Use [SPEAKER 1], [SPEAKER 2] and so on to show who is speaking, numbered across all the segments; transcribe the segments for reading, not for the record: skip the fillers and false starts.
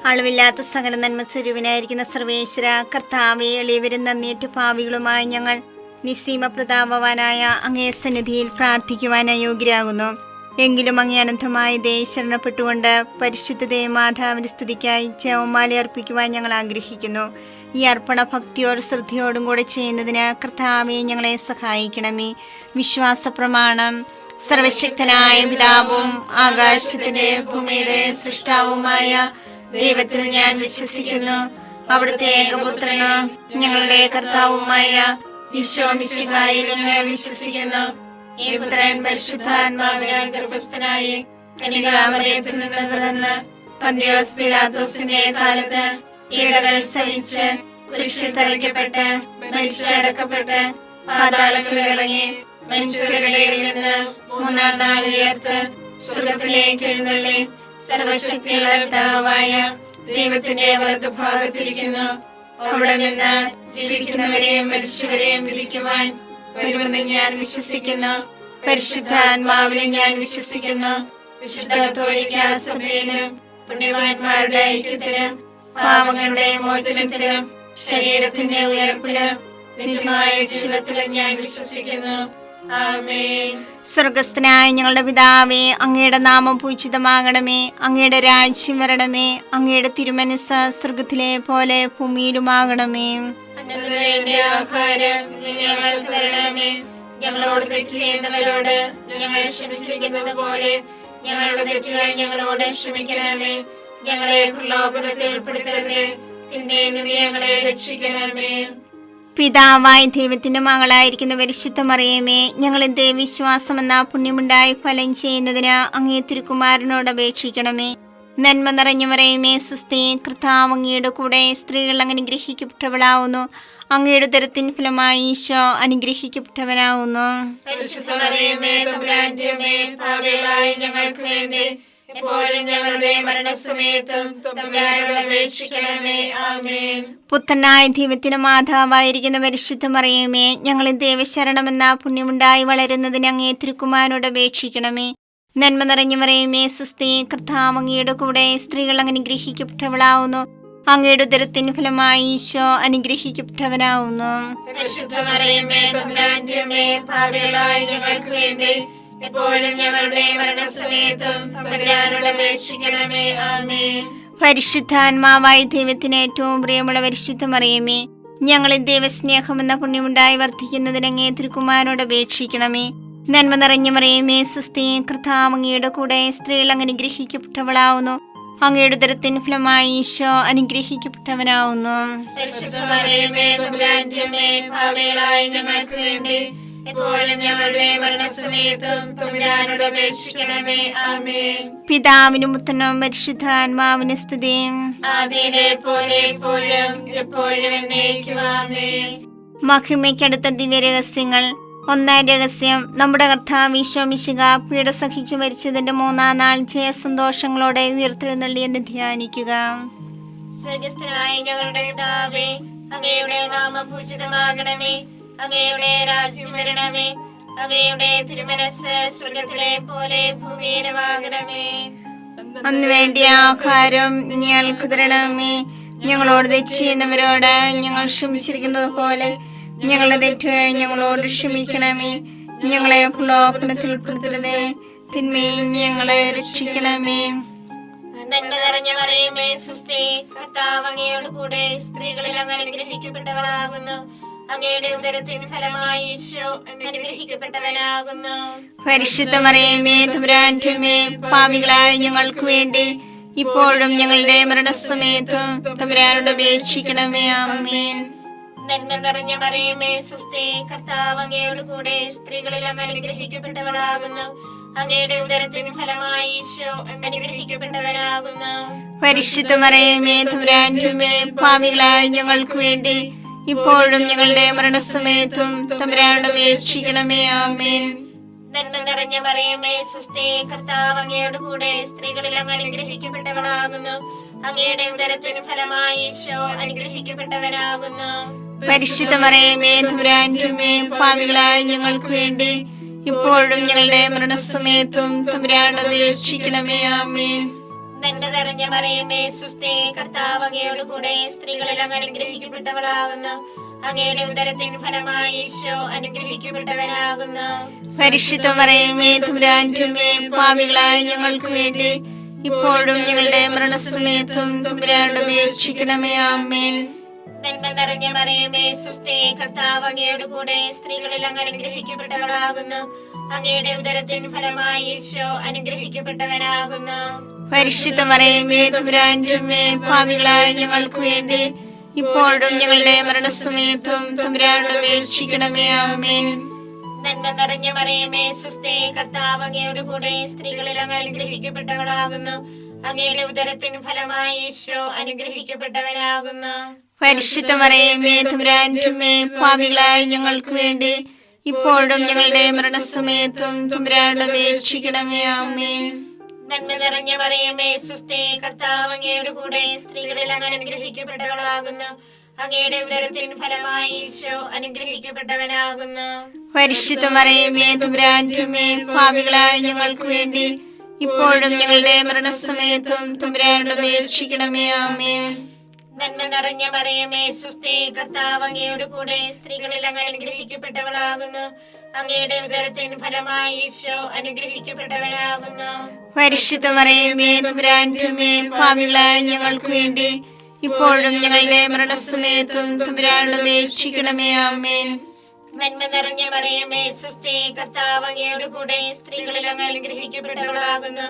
[SPEAKER 1] അളവില്ലാത്ത സകല നന്മ സ്വരൂപനായിരിക്കുന്ന സർവേശ്വര കർത്താവെ, എളിയവരും നന്ദിയേറ്റ പാപികളുമായി ഞങ്ങൾ നിസ്സീമ പ്രതാപവാനായ അങ്ങേ സന്നിധിയിൽ പ്രാർത്ഥിക്കുവാൻ അയോഗ്യരാകുന്നു. എങ്കിലും അങ്ങേ അനന്തമായ ദയ ശരണപ്പെട്ടുകൊണ്ട് പരിശുദ്ധ ദേവമാതാവിന്റെ സ്തുതിക്കായി ജപമാല അർപ്പിക്കുവാൻ ഞങ്ങൾ ആഗ്രഹിക്കുന്നു. ഈ അർപ്പണ ഭക്തിയോടും ശ്രദ്ധയോടും കൂടെ ചെയ്യുന്നതിന് കർത്താവെ ഞങ്ങളെ സഹായിക്കണമേ. വിശ്വാസ പ്രമാണം. സർവശക്തനായ പിതാവും ആകാശത്തിന്റെ ഭൂമിയുടെ സൃഷ്ടാവുമായ ദൈവത്തിൽ ഞാൻ വിശ്വസിക്കുന്നു. അവിടുത്തെ ഏകപുത്രന് ഞങ്ങളുടെ കർത്താവുമായ ഈശോ മിശിഹായിലും ഞാൻ വിശ്വസിക്കുന്നു. ഈ പുത്രൻ പരിശുദ്ധാത്മാവിനാൽ ഗർഭസ്ഥനായി കന്യകാമറിയത്തിൽ നിന്ന് പിറന്ന് പന്തിയോസ് പിലാത്തോസിന്റെ കാലത്ത് പീഡകൾ സഹിച്ച് കുരിശിൽ തറയ്ക്കപ്പെട്ട് മരിച്ചടക്കപ്പെട്ട് പാതാളത്തിൽ ഇറങ്ങി മനുഷ്യരുടെ ഇടയിൽ നിന്ന് മൂന്നാം നാൾ ഉയർത്ത് സ്വർഗ്ഗത്തിലേക്ക് എഴുന്നള്ളി സർവശക്തിയുള്ള പിതാവായ ദൈവത്തിന്റെ വലതുഭാഗത്തിരിക്കുന്നു. അവിടെ നിന്ന് ജീവിക്കുന്നവരെയും മരിച്ചവരെയും വിധിക്കുവാൻ വരുമെന്ന് ഞാൻ വിശ്വസിക്കുന്നു. പരിശുദ്ധാത്മാവിനെ ഞാൻ വിശ്വസിക്കുന്നു. വിശുദ്ധ കത്തോലിക്കാ സഭയിലും പുണ്യവാന്മാരുടെ ഐക്യത്തിലും പാപങ്ങളുടെ മോചനത്തിലും ശരീരത്തിന്റെ ഉയർപ്പിലും നിത്യമായ ജീവിതത്തിലും ഞാൻ വിശ്വസിക്കുന്നു. ആമേൻ. സ്വർഗസ്ഥനായ ഞങ്ങളുടെ പിതാവേ, അങ്ങയുടെ നാമം പൂജിതമാകണമേ. അങ്ങയുടെ രാജ്യം വരണമേ. അങ്ങയുടെ തിരുമനസ്സ് സ്വർഗത്തിലെ പോലെ ഭൂമിയിലുമാകണമേ.
[SPEAKER 2] വേണ്ട ആഹാരം ഞങ്ങൾക്ക് തരണമേ. ഞങ്ങളോട് തെറ്റ് ചെയ്യുന്നവരോട് ഞങ്ങൾ ക്ഷമിച്ചിരിക്കുന്നത് പോലെ ഞങ്ങളുടെ തെറ്റുകൾ ഞങ്ങളോട് ക്ഷമിക്കണമേ. ഞങ്ങളെ പ്രലോഭനത്തിൽ ഉൾപ്പെടുത്തരുതേ, തിന്മയിൽ ഞങ്ങളെ രക്ഷിക്കണമേ.
[SPEAKER 1] പിതാവായ ദൈവത്തിന്റെ മകളായിരിക്കുന്ന പരിശുദ്ധ മറിയമേ, ഞങ്ങളിൽ ദൈവവിശ്വാസം എന്ന പുണ്യമുണ്ടായി ഫലം ചെയ്യുന്നതിന് അങ്ങേ തിരുക്കുമാരനോട് അപേക്ഷിക്കണമേ. നന്മ നിറഞ്ഞു മറിയമേ, സ്വസ്തി, കർത്താവ് അങ്ങയുടെ കൂടെ സ്ത്രീകൾ അനുഗ്രഹിക്കപ്പെട്ടവളാവുന്നു. അങ്ങയുടെ ഉദരത്തിൻ ഫലമായി ഈശോ അനുഗ്രഹിക്കപ്പെട്ടവനാവുന്നു.
[SPEAKER 2] പരിശുദ്ധ മറിയമേ, തമ്പുരാന്റെ അമ്മേ, പാപികളായ ഞങ്ങൾക്ക് വേണ്ടി എപ്പോഴും ഞങ്ങളുടെ മരണസമയത്തും തമ്പുരാനോട് അപേക്ഷിക്കണമേ. ആമേൻ.
[SPEAKER 1] പുത്രനായ ദൈവത്തിന്റെ മാതാവായിരിക്കുന്ന പരിശുദ്ധ മറിയമേ, ഞങ്ങളിൽ ദൈവശരണമെന്ന പുണ്യമുണ്ടായി വളരുന്നതിന് അങ്ങേ തിരുക്കുമാരനോട് അപേക്ഷിക്കണമേ. നന്മ നിറഞ്ഞു മറിയമേ, സ്വസ്തി, കർത്താവ് അങ്ങയുടെ കൂടെ സ്ത്രീകൾ അനുഗ്രഹിക്കപ്പെട്ടവളാവുന്നു. അങ്ങയുടെ ഉദരത്തിൻ ഫലമായി ഈശോ അനുഗ്രഹിക്കപ്പെട്ടവനാവുന്നു.
[SPEAKER 2] പരിശുദ്ധ മറിയമേ, തമ്പുരാന്റെ അമ്മേ, പാപികളായ ഞങ്ങൾക്ക് വേണ്ടി എപ്പോഴും ഞങ്ങളുടെ മരണസമയത്തും തമ്പുരാനോട് അപേക്ഷിക്കണമേ. ആമേൻ.
[SPEAKER 1] പരിശുദ്ധാത്മാവായ ദൈവത്തിന് ഏറ്റവും പ്രിയമുള്ള പരിശുദ്ധ മറിയമേ, ഞങ്ങളിൽ ദൈവസ്നേഹമെന്ന പുണ്യമുണ്ടായി വർദ്ധിക്കുന്നതിന് അങ്ങേ തിരുക്കുമാരനോട് അപേക്ഷിക്കണമേ. നന്മ നിറഞ്ഞ മറിയമേ, സ്വസ്തി, കർത്താവ് അങ്ങയുടെ കൂടെ സ്ത്രീകൾ അനുഗ്രഹിക്കപ്പെട്ടവളാവുന്നു. അങ്ങയുടെ ഉദരത്തിൻ ഫലമായി ഈശോ അനുഗ്രഹിക്കപ്പെട്ടവനാവുന്നു.
[SPEAKER 2] പരിശുദ്ധ മറിയമേ, തമ്പുരാന്റെ അമ്മേ, പാപികളായ ഞങ്ങൾക്ക് വേണ്ടി എപ്പോഴും ഞങ്ങളുടെ മരണസമയത്തും തമ്പുരാനോട് അപേക്ഷിക്കണമേ. ആമേൻ.
[SPEAKER 1] പിതാവിനും പുത്രനും പരിശുദ്ധാത്മാവിനും സ്തുതി.
[SPEAKER 2] ആദിയിലെ പോലെ എപ്പോഴും എപ്പോഴും എന്നേക്കും. ആമേൻ.
[SPEAKER 1] മഹിമയ്ക്കടുത്ത ദിവ്യരഹസ്യങ്ങൾ. ഒന്നാം രഹസ്യം, നമ്മുടെ കർത്താവ് ഈശോ മിശിഹാ പീഡ സഹിച്ചു മരിച്ചതിന്റെ മൂന്നാം നാൾ ജയസന്തോഷങ്ങളോടെ ഉയർത്തെഴുന്നള്ളിയെന്ന് ധ്യാനിക്കുക.
[SPEAKER 2] സ്വർഗസ്ഥനായ ഞങ്ങളുടെ പിതാവേ, അങ്ങയുടെ നാമം പൂജിതമാകണമേ. അങ്ങയുടെ രാജ്യം വരണമേ. അങ്ങയുടെ തിരുമനസ്സ് സ്വർഗത്തിലെ പോലെ ഭൂമിയിലുമാകണമേ.
[SPEAKER 1] അന്ന് വേണ്ടിയ ആഹാരം ഞങ്ങൾക്ക് തരണമേ. ഞങ്ങളോട് തെറ്റ് ചെയ്യുന്നവരോട് ഞങ്ങൾ ക്ഷമിച്ചിരിക്കുന്നത് പോലെ ഞങ്ങളുടെ തെറ്റുകൾ ഞങ്ങളോട് ക്ഷമിക്കണമേ. ഞങ്ങളെ പ്രലോഭനത്തിൽ ഉൾപ്പെടുത്തരുതേ, തിന്മയിൽ ഞങ്ങളെ രക്ഷിക്കണമേ.
[SPEAKER 2] നന്മ നിറഞ്ഞ മറിയമേ, സ്വസ്തി, കർത്താവ് അങ്ങയോട് കൂടെ സ്ത്രീകളിൽ അങ്ങ് അനുഗ്രഹിക്കപ്പെട്ടവളാകുന്നു. അങ്ങയുടെ ഉദരത്തിൻ ഫലമായി ഈശോ അനുഗ്രഹിക്കപ്പെട്ടവനാകുന്നു.
[SPEAKER 1] പരിശുദ്ധ മറിയമേ, തമ്പുരാന്റെ അമ്മേ, പാപികളായ ഞങ്ങൾക്ക് വേണ്ടി ഇപ്പോഴും ഞങ്ങളുടെ മരണസമയത്തും തമ്പുരാനോട് അപേക്ഷിക്കണമേ. ആമേൻ.
[SPEAKER 2] നന്മ നിറഞ്ഞ മറിയമേ, സ്വസ്തി, കർത്താവ് അങ്ങയോട് കൂടെ സ്ത്രീകളിൽ അങ്ങ് അനുഗ്രഹിക്കപ്പെട്ടവളാകുന്നു. അങ്ങയുടെ ഉദരത്തിൻ ഫലമായി ഈശോ അനുഗ്രഹിക്കപ്പെട്ടവനാകുന്നു.
[SPEAKER 1] പരിശുദ്ധ മറിയമേ, തമ്പുരാന്റെ അമ്മേ, പാപികളായ ഞങ്ങൾക്ക് വേണ്ടി ഇപ്പോഴും ഞങ്ങളുടെ മരണസമയത്തും തമ്പുരാനോട് അപേക്ഷിക്കണമേ. ആമേൻ.
[SPEAKER 2] നന്മ നിറഞ്ഞ മറിയമേ, സ്വസ്തി, കർത്താവ് അങ്ങയോട് കൂടെ സ്ത്രീകളിൽ അങ്ങ് അനുഗ്രഹിക്കപ്പെട്ടവളാകുന്നു. അങ്ങയുടെ ഉദരത്തിന് ഫലമായി ഈശോ അനുഗ്രഹിക്കപ്പെട്ടവനാകുന്നു.
[SPEAKER 1] പരിശുദ്ധ മറിയമേ, തമ്പുരാന്റെ അമ്മേ, പാപികളായ ഞങ്ങൾക്ക് വേണ്ടി ഇപ്പോഴും ഞങ്ങളുടെ മരണസമയത്തും തമ്പുരാനോട് അപേക്ഷിക്കണമേ. ആമേൻ.
[SPEAKER 2] നന്മ നിറഞ്ഞ മറിയമേ സുസ്ഥി, കർത്താവ് അങ്ങയോട് കൂടെ സ്ത്രീകളിൽ അങ്ങ് അനുഗ്രഹിക്കപ്പെട്ടവളാകുന്നു. അങ്ങയുടെ ഉദരത്തിൻ ഫലമായി ഈശോ അനുഗ്രഹിക്കപ്പെട്ടവനാകുന്നു.
[SPEAKER 1] പരിശുദ്ധ മറിയമേ തമ്പുരാന്റെ അമ്മേ, പാപികളായ ഞങ്ങൾക്ക് വേണ്ടി ഇപ്പോഴും ഞങ്ങളുടെ മരണസമയത്തും തമ്പുരാനോട് അപേക്ഷിക്കണമേ. ആമേൻ.
[SPEAKER 2] നന്മ നിറഞ്ഞ മറിയമേ സുസ്ഥി, കർത്താവ് അങ്ങയോട് കൂടെ സ്ത്രീകളിൽ അങ്ങ് അനുഗ്രഹിക്കപ്പെട്ടവളാകുന്നു. അങ്ങയുടെ ഉദരത്തിൻ ഫലമായി ഈശോ അനുഗ്രഹിക്കപ്പെട്ടവനാകുന്നു.
[SPEAKER 1] പരിശുദ്ധ മറിയമേ തമ്പുരാന്റെ അമ്മേ, പാപികളായ ഞങ്ങൾക്ക് വേണ്ടി ഇപ്പോഴും ഞങ്ങളുടെ മരണസമയത്തും തമ്പുരാനോട് അപേക്ഷിക്കണമേ. ആമേൻ.
[SPEAKER 2] നന്മ നിറഞ്ഞ മറിയമേ സുസ്ഥി, കർത്താവ് അങ്ങയോട് കൂടെ സ്ത്രീകളിൽ അങ്ങ് അനുഗ്രഹിക്കപ്പെട്ടവളാകുന്നു. അങ്ങയുടെ ഉദരത്തിൻ ഫലമായി ഈശോ അനുഗ്രഹിക്കപ്പെട്ടവനാകുന്നു.
[SPEAKER 1] പരിശുദ്ധ മറിയമേ തമ്പുരാന്റെ അമ്മേ, പാപികളായ ഞങ്ങൾക്ക് വേണ്ടി ഇപ്പോഴും ഞങ്ങളുടെ മരണസമയത്തും തമ്പുരാനോട് അപേക്ഷിക്കണമേ. ആമേൻ.
[SPEAKER 2] നന്മ നിറഞ്ഞ മറിയമേ സുസ്ഥി, കർത്താവ് അങ്ങയോട് കൂടെ സ്ത്രീകളിൽ അങ്ങ് അനുഗ്രഹിക്കപ്പെട്ടവളാകുന്നു. അങ്ങയുടെ ഉദരത്തിൻ ഫലമായി ഈശോ അനുഗ്രഹിക്കപ്പെട്ടവനാകുന്നു.
[SPEAKER 1] പരിശുദ്ധ മറിയമേ തമ്പുരാന്റെ അമ്മേ, പാപികളായ ഞങ്ങൾക്ക് വേണ്ടി ഇപ്പോഴും ഞങ്ങളുടെ മരണസമയത്തും തമ്പുരാനോട് അപേക്ഷിക്കണമേ. ആമേൻ.
[SPEAKER 2] നന്മ നിറഞ്ഞ മറിയമേ സുസ്ഥി, കർത്താവ് അങ്ങയോട് കൂടെ സ്ത്രീകളിൽ അങ്ങ് അനുഗ്രഹിക്കപ്പെട്ടവളാകുന്നു. അങ്ങയുടെ ഉദരത്തിൻ ഫലമായി ഈശോ അനുഗ്രഹിക്കപ്പെട്ടവനാകുന്നു.
[SPEAKER 1] പരിശുദ്ധ മറിയമേ തമ്പുരാന്റെ അമ്മേ, പാപികളായ ഞങ്ങൾക്ക് വേണ്ടി ഇപ്പോഴും ഞങ്ങളുടെ മരണസമയത്തും തമ്പുരാനോട് അപേക്ഷിക്കണമേ. ആമേൻ.
[SPEAKER 2] നന്മ നിറഞ്ഞ മറിയമേ സുസ്ഥി, കർത്താവ് അങ്ങയോട് കൂടെ സ്ത്രീകളിൽ അങ്ങ് അനുഗ്രഹിക്കപ്പെട്ടവളാകുന്നു.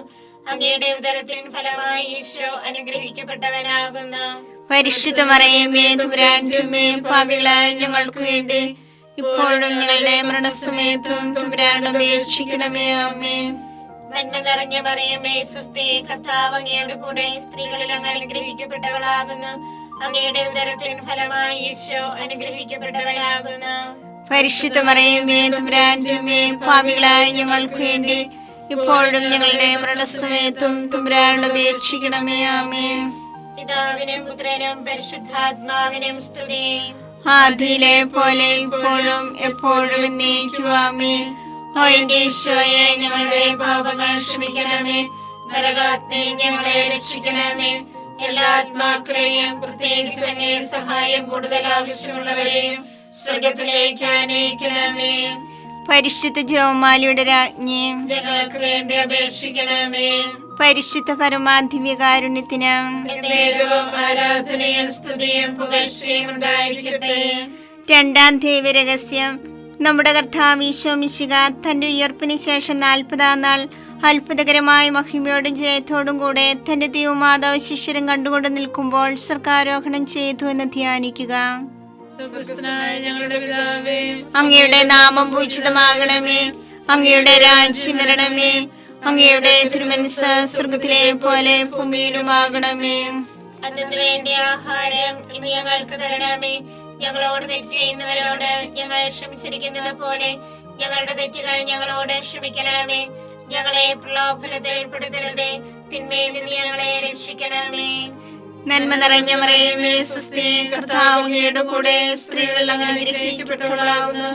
[SPEAKER 2] അങ്ങയുടെ ഉദരത്തിൻ ഫലമായി ഈശോ അനുഗ്രഹിക്കപ്പെട്ടവനാകുന്നു.
[SPEAKER 1] പരിശുദ്ധ മറിയമേ തമ്പുരാന്റെ അമ്മേ, പാപികളായ ഞങ്ങൾക്ക് വേണ്ടി ഇപ്പോഴും ഞങ്ങളുടെ മരണസമയത്തും തമ്പുരാനോട് അപേക്ഷിക്കണമേ. ആമേൻ.
[SPEAKER 2] നന്മ നിറഞ്ഞ മറിയമേ സുസ്ഥി, കർത്താവ് അങ്ങയോട് കൂടെ സ്ത്രീകളിൽ അങ്ങ് അനുഗ്രഹിക്കപ്പെട്ടവളാകുന്നു. അങ്ങയുടെ ഉദരത്തിൻ ഫലമായി ഈശോ അനുഗ്രഹിക്കപ്പെട്ടവനാകുന്നു.
[SPEAKER 1] പരിശുദ്ധ മറിയമേ തമ്പുരാന്റെ അമ്മേ, പാപികളായ ഞങ്ങൾക്ക് വേണ്ടി ഇപ്പോഴും ഞങ്ങളുടെ മരണസമയത്തും തമ്പുരാനോട് അപേക്ഷിക്കണമേ. ആമേൻ.
[SPEAKER 2] പിതാവിനും പുത്രനും പരിശുദ്ധാത്മാവിനും സ്തുതി.
[SPEAKER 1] ആദിയിലെ പോലെ ഇപ്പോഴും എപ്പോഴും എന്നേക്കും. ആമേൻ. ഓ എന്റെ ഈശോയെ,
[SPEAKER 2] ഞങ്ങളുടെ പാപങ്ങൾ ക്ഷമിക്കണമേ. നരകാഗ്നി ഞങ്ങളെ രക്ഷിക്കണമേ. എല്ലാ ആത്മാക്കളെയും പ്രത്യേകിച്ച് അങ്ങേ സഹായം കൂടുതൽ ആവശ്യമുള്ളവരെയും സ്വർഗത്തിലേക്ക് ആനയിക്കണമേ.
[SPEAKER 1] പരിശുദ്ധ ജപമാലയുടെ രാജ്ഞി,
[SPEAKER 2] ഞങ്ങൾക്ക് വേണ്ടി അപേക്ഷിക്കണമേ.
[SPEAKER 1] പരിശുദ്ധ പരമാധിവ്യകാരുണ്യത്തിന്
[SPEAKER 2] എന്നേരവും ആരാധനയും സ്തുതിയും പുകഴ്ചയും ഉണ്ടായിരിക്കട്ടെ.
[SPEAKER 1] രണ്ടാം ദൈവരഹസ്യം. നമ്മുടെ കർത്താവ് ഈശോ മിശിഹ തന്റെ ഉയർപ്പിന് ശേഷം 40-ാം നാൾ അത്ഭുതകരമായ മഹിമയോടും ജയത്തോടും കൂടെ തന്റെ ദൈവമാതാവ് ശിഷ്യരും കണ്ടുകൊണ്ട് നിൽക്കുമ്പോൾ സ്വർഗ്ഗാരോഹണം ചെയ്തു എന്ന് ധ്യാനിക്കുക.
[SPEAKER 3] ഞങ്ങളുടെ പിതാവേ,
[SPEAKER 1] അങ്ങയുടെ നാമം പൂജിതമാകണമേ. അങ്ങയുടെ രാജ്യം വരണമേ. അങ്ങയുടെ തിരുമനസ്സ് സ്വർഗ്ഗത്തിലെ പോലെ ഭൂമിയിലുമാകണമേ.
[SPEAKER 2] അതിനു വേണ്ടി ആഹാരം ഇനി ഞങ്ങൾക്ക് തരണമേ. ഞങ്ങളോട് തെറ്റ് ചെയ്യുന്നവരോട് ഞങ്ങൾ ക്ഷമിച്ചിരിക്കുന്നത് പോലെ ഞങ്ങളുടെ തെറ്റുകൾ ഞങ്ങളോട് ക്ഷമിക്കണമേ. ഞങ്ങളെ പ്രലോഭനത്തിൽ ഉൾപ്പെടുത്തരുതേ, തിന്മയിൽ നിന്ന് ഞങ്ങളെ രക്ഷിക്കണമേ.
[SPEAKER 1] നന്മ നിറഞ്ഞ മറിയമേ സുസ്ഥി, കർത്താവ് അങ്ങയുടെ കൂടെ സ്ത്രീകൾ അങ്ങ് അനുഗ്രഹിക്കപ്പെട്ടവളാകുന്നു.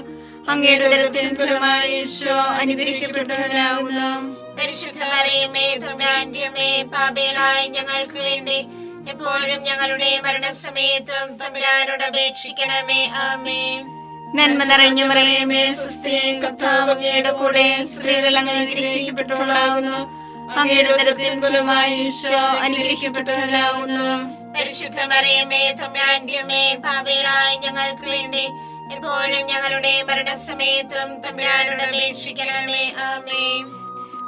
[SPEAKER 1] അങ്ങയുടെ ഉദരത്തിൻ ഫലമായി ഈശോ അനുഗ്രഹിക്കപ്പെട്ടവനാകുന്നു.
[SPEAKER 2] പരിശുദ്ധ മറിയമേ തമ്പുരാന്റെ അമ്മേ, പാപികളായ ഞങ്ങൾക്ക് വേണ്ടി എപ്പോഴും ഞങ്ങളുടെ മരണസമയത്തും തമ്പുരാനോട് അപേക്ഷിക്കണമേ. ആമേൻ.
[SPEAKER 1] നന്മ നിറഞ്ഞ മറിയമേ സുസ്ഥി, കർത്താവ് അങ്ങയുടെ കൂടെ സ്ത്രീകൾ അങ്ങ് അനുഗ്രഹിക്കപ്പെട്ടവളാകുന്നു. അങ്ങയുടെ ഉദരത്തിൻ ഫലമായി ഈശോ അനുഗ്രഹിക്കപ്പെട്ടവനാകുന്നു.
[SPEAKER 2] പരിശുദ്ധ മറിയമേ തമ്പുരാന്റെ അമ്മേ, പാപികളായ ഞങ്ങൾക്ക് വേണ്ടി എപ്പോഴും ഞങ്ങളുടെ മരണസമയത്തും തമ്പുരാനോട് അപേക്ഷിക്കണമേ. ആമേൻ.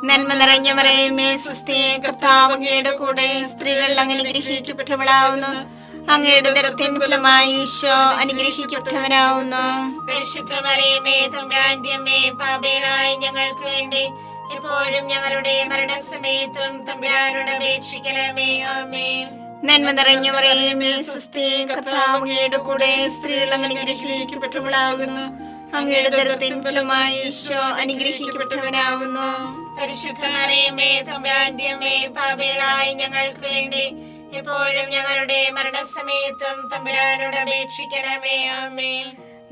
[SPEAKER 1] നന്മ നിറഞ്ഞ മറിയമേ സുസ്ഥി, കർത്താവ് അങ്ങയുടെ കൂടെ സ്ത്രീകൾ അങ്ങ് അനുഗ്രഹിക്കപ്പെട്ടവളാകുന്നു. അങ്ങയുടെ ഉദരത്തിൻ ഫലമായി ഈശോ അനുഗ്രഹിക്കപ്പെട്ടവനാകുന്നു.
[SPEAKER 2] പരിശുദ്ധ മറിയമേ തമ്പുരാന്റെ അമ്മേ, പാപികളായ ഞങ്ങൾക്ക് വേണ്ടി എപ്പോഴും ഞങ്ങളുടെ മരണസമയത്തും തമ്പുരാനോട് അപേക്ഷിക്കണമേ. ആമേൻ.
[SPEAKER 1] നന്മ നിറഞ്ഞ മറിയമേ സുസ്ഥി, കർത്താവ് അങ്ങയുടെ കൂടെ സ്ത്രീകൾ അങ്ങ് അനുഗ്രഹിക്കപ്പെട്ടവളാകുന്നു. അങ്ങയുടെ ഉദരത്തിൻ ഫലമായി ഈശോ അനുഗ്രഹിക്കപ്പെട്ടവനാകുന്നു.
[SPEAKER 2] പരിശുദ്ധ മറിയമേ തമ്പുരാന്റെ അമ്മേ, പാപികളായ ഞങ്ങൾക്ക് വേണ്ടി എപ്പോഴും ഞങ്ങളുടെ മരണസമയത്തും തമ്പുരാനോട് അപേക്ഷിക്കണമേ. ആമേൻ.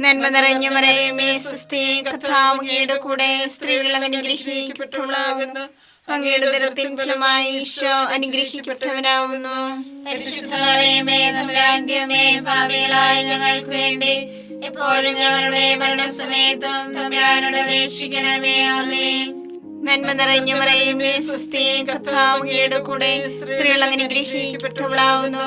[SPEAKER 1] നന്മ നിറഞ്ഞ മറിയമേ സുസ്ഥി, കർത്താവ് അങ്ങയുടെ കൂടെ സ്ത്രീകൾ അങ്ങ് അനുഗ്രഹിക്കപ്പെട്ടവളാകുന്നു. അങ്ങയുടെ ഉദരത്തിൻ ഫലമായി ഈശോ അനുഗ്രഹിക്കപ്പെട്ടവനാവുന്നു.
[SPEAKER 2] പരിശുദ്ധ മറിയമേ തമ്പുരാന്റെ അമ്മേ, പാപികളായ ഞങ്ങൾക്ക് വേണ്ടി എപ്പോഴും ഞങ്ങളുടെ മരണസമയത്തും തമ്പുരാനോട് അപേക്ഷിക്കണമേ. ആമേൻ.
[SPEAKER 1] നന്മ നിറഞ്ഞ മറിയമേ സ്വസ്തി, കർത്താവ് അങ്ങയുടെ കൂടെ, സ്ത്രീകൾ അനുഗ്രഹിക്കപ്പെട്ടവളാവുന്നു.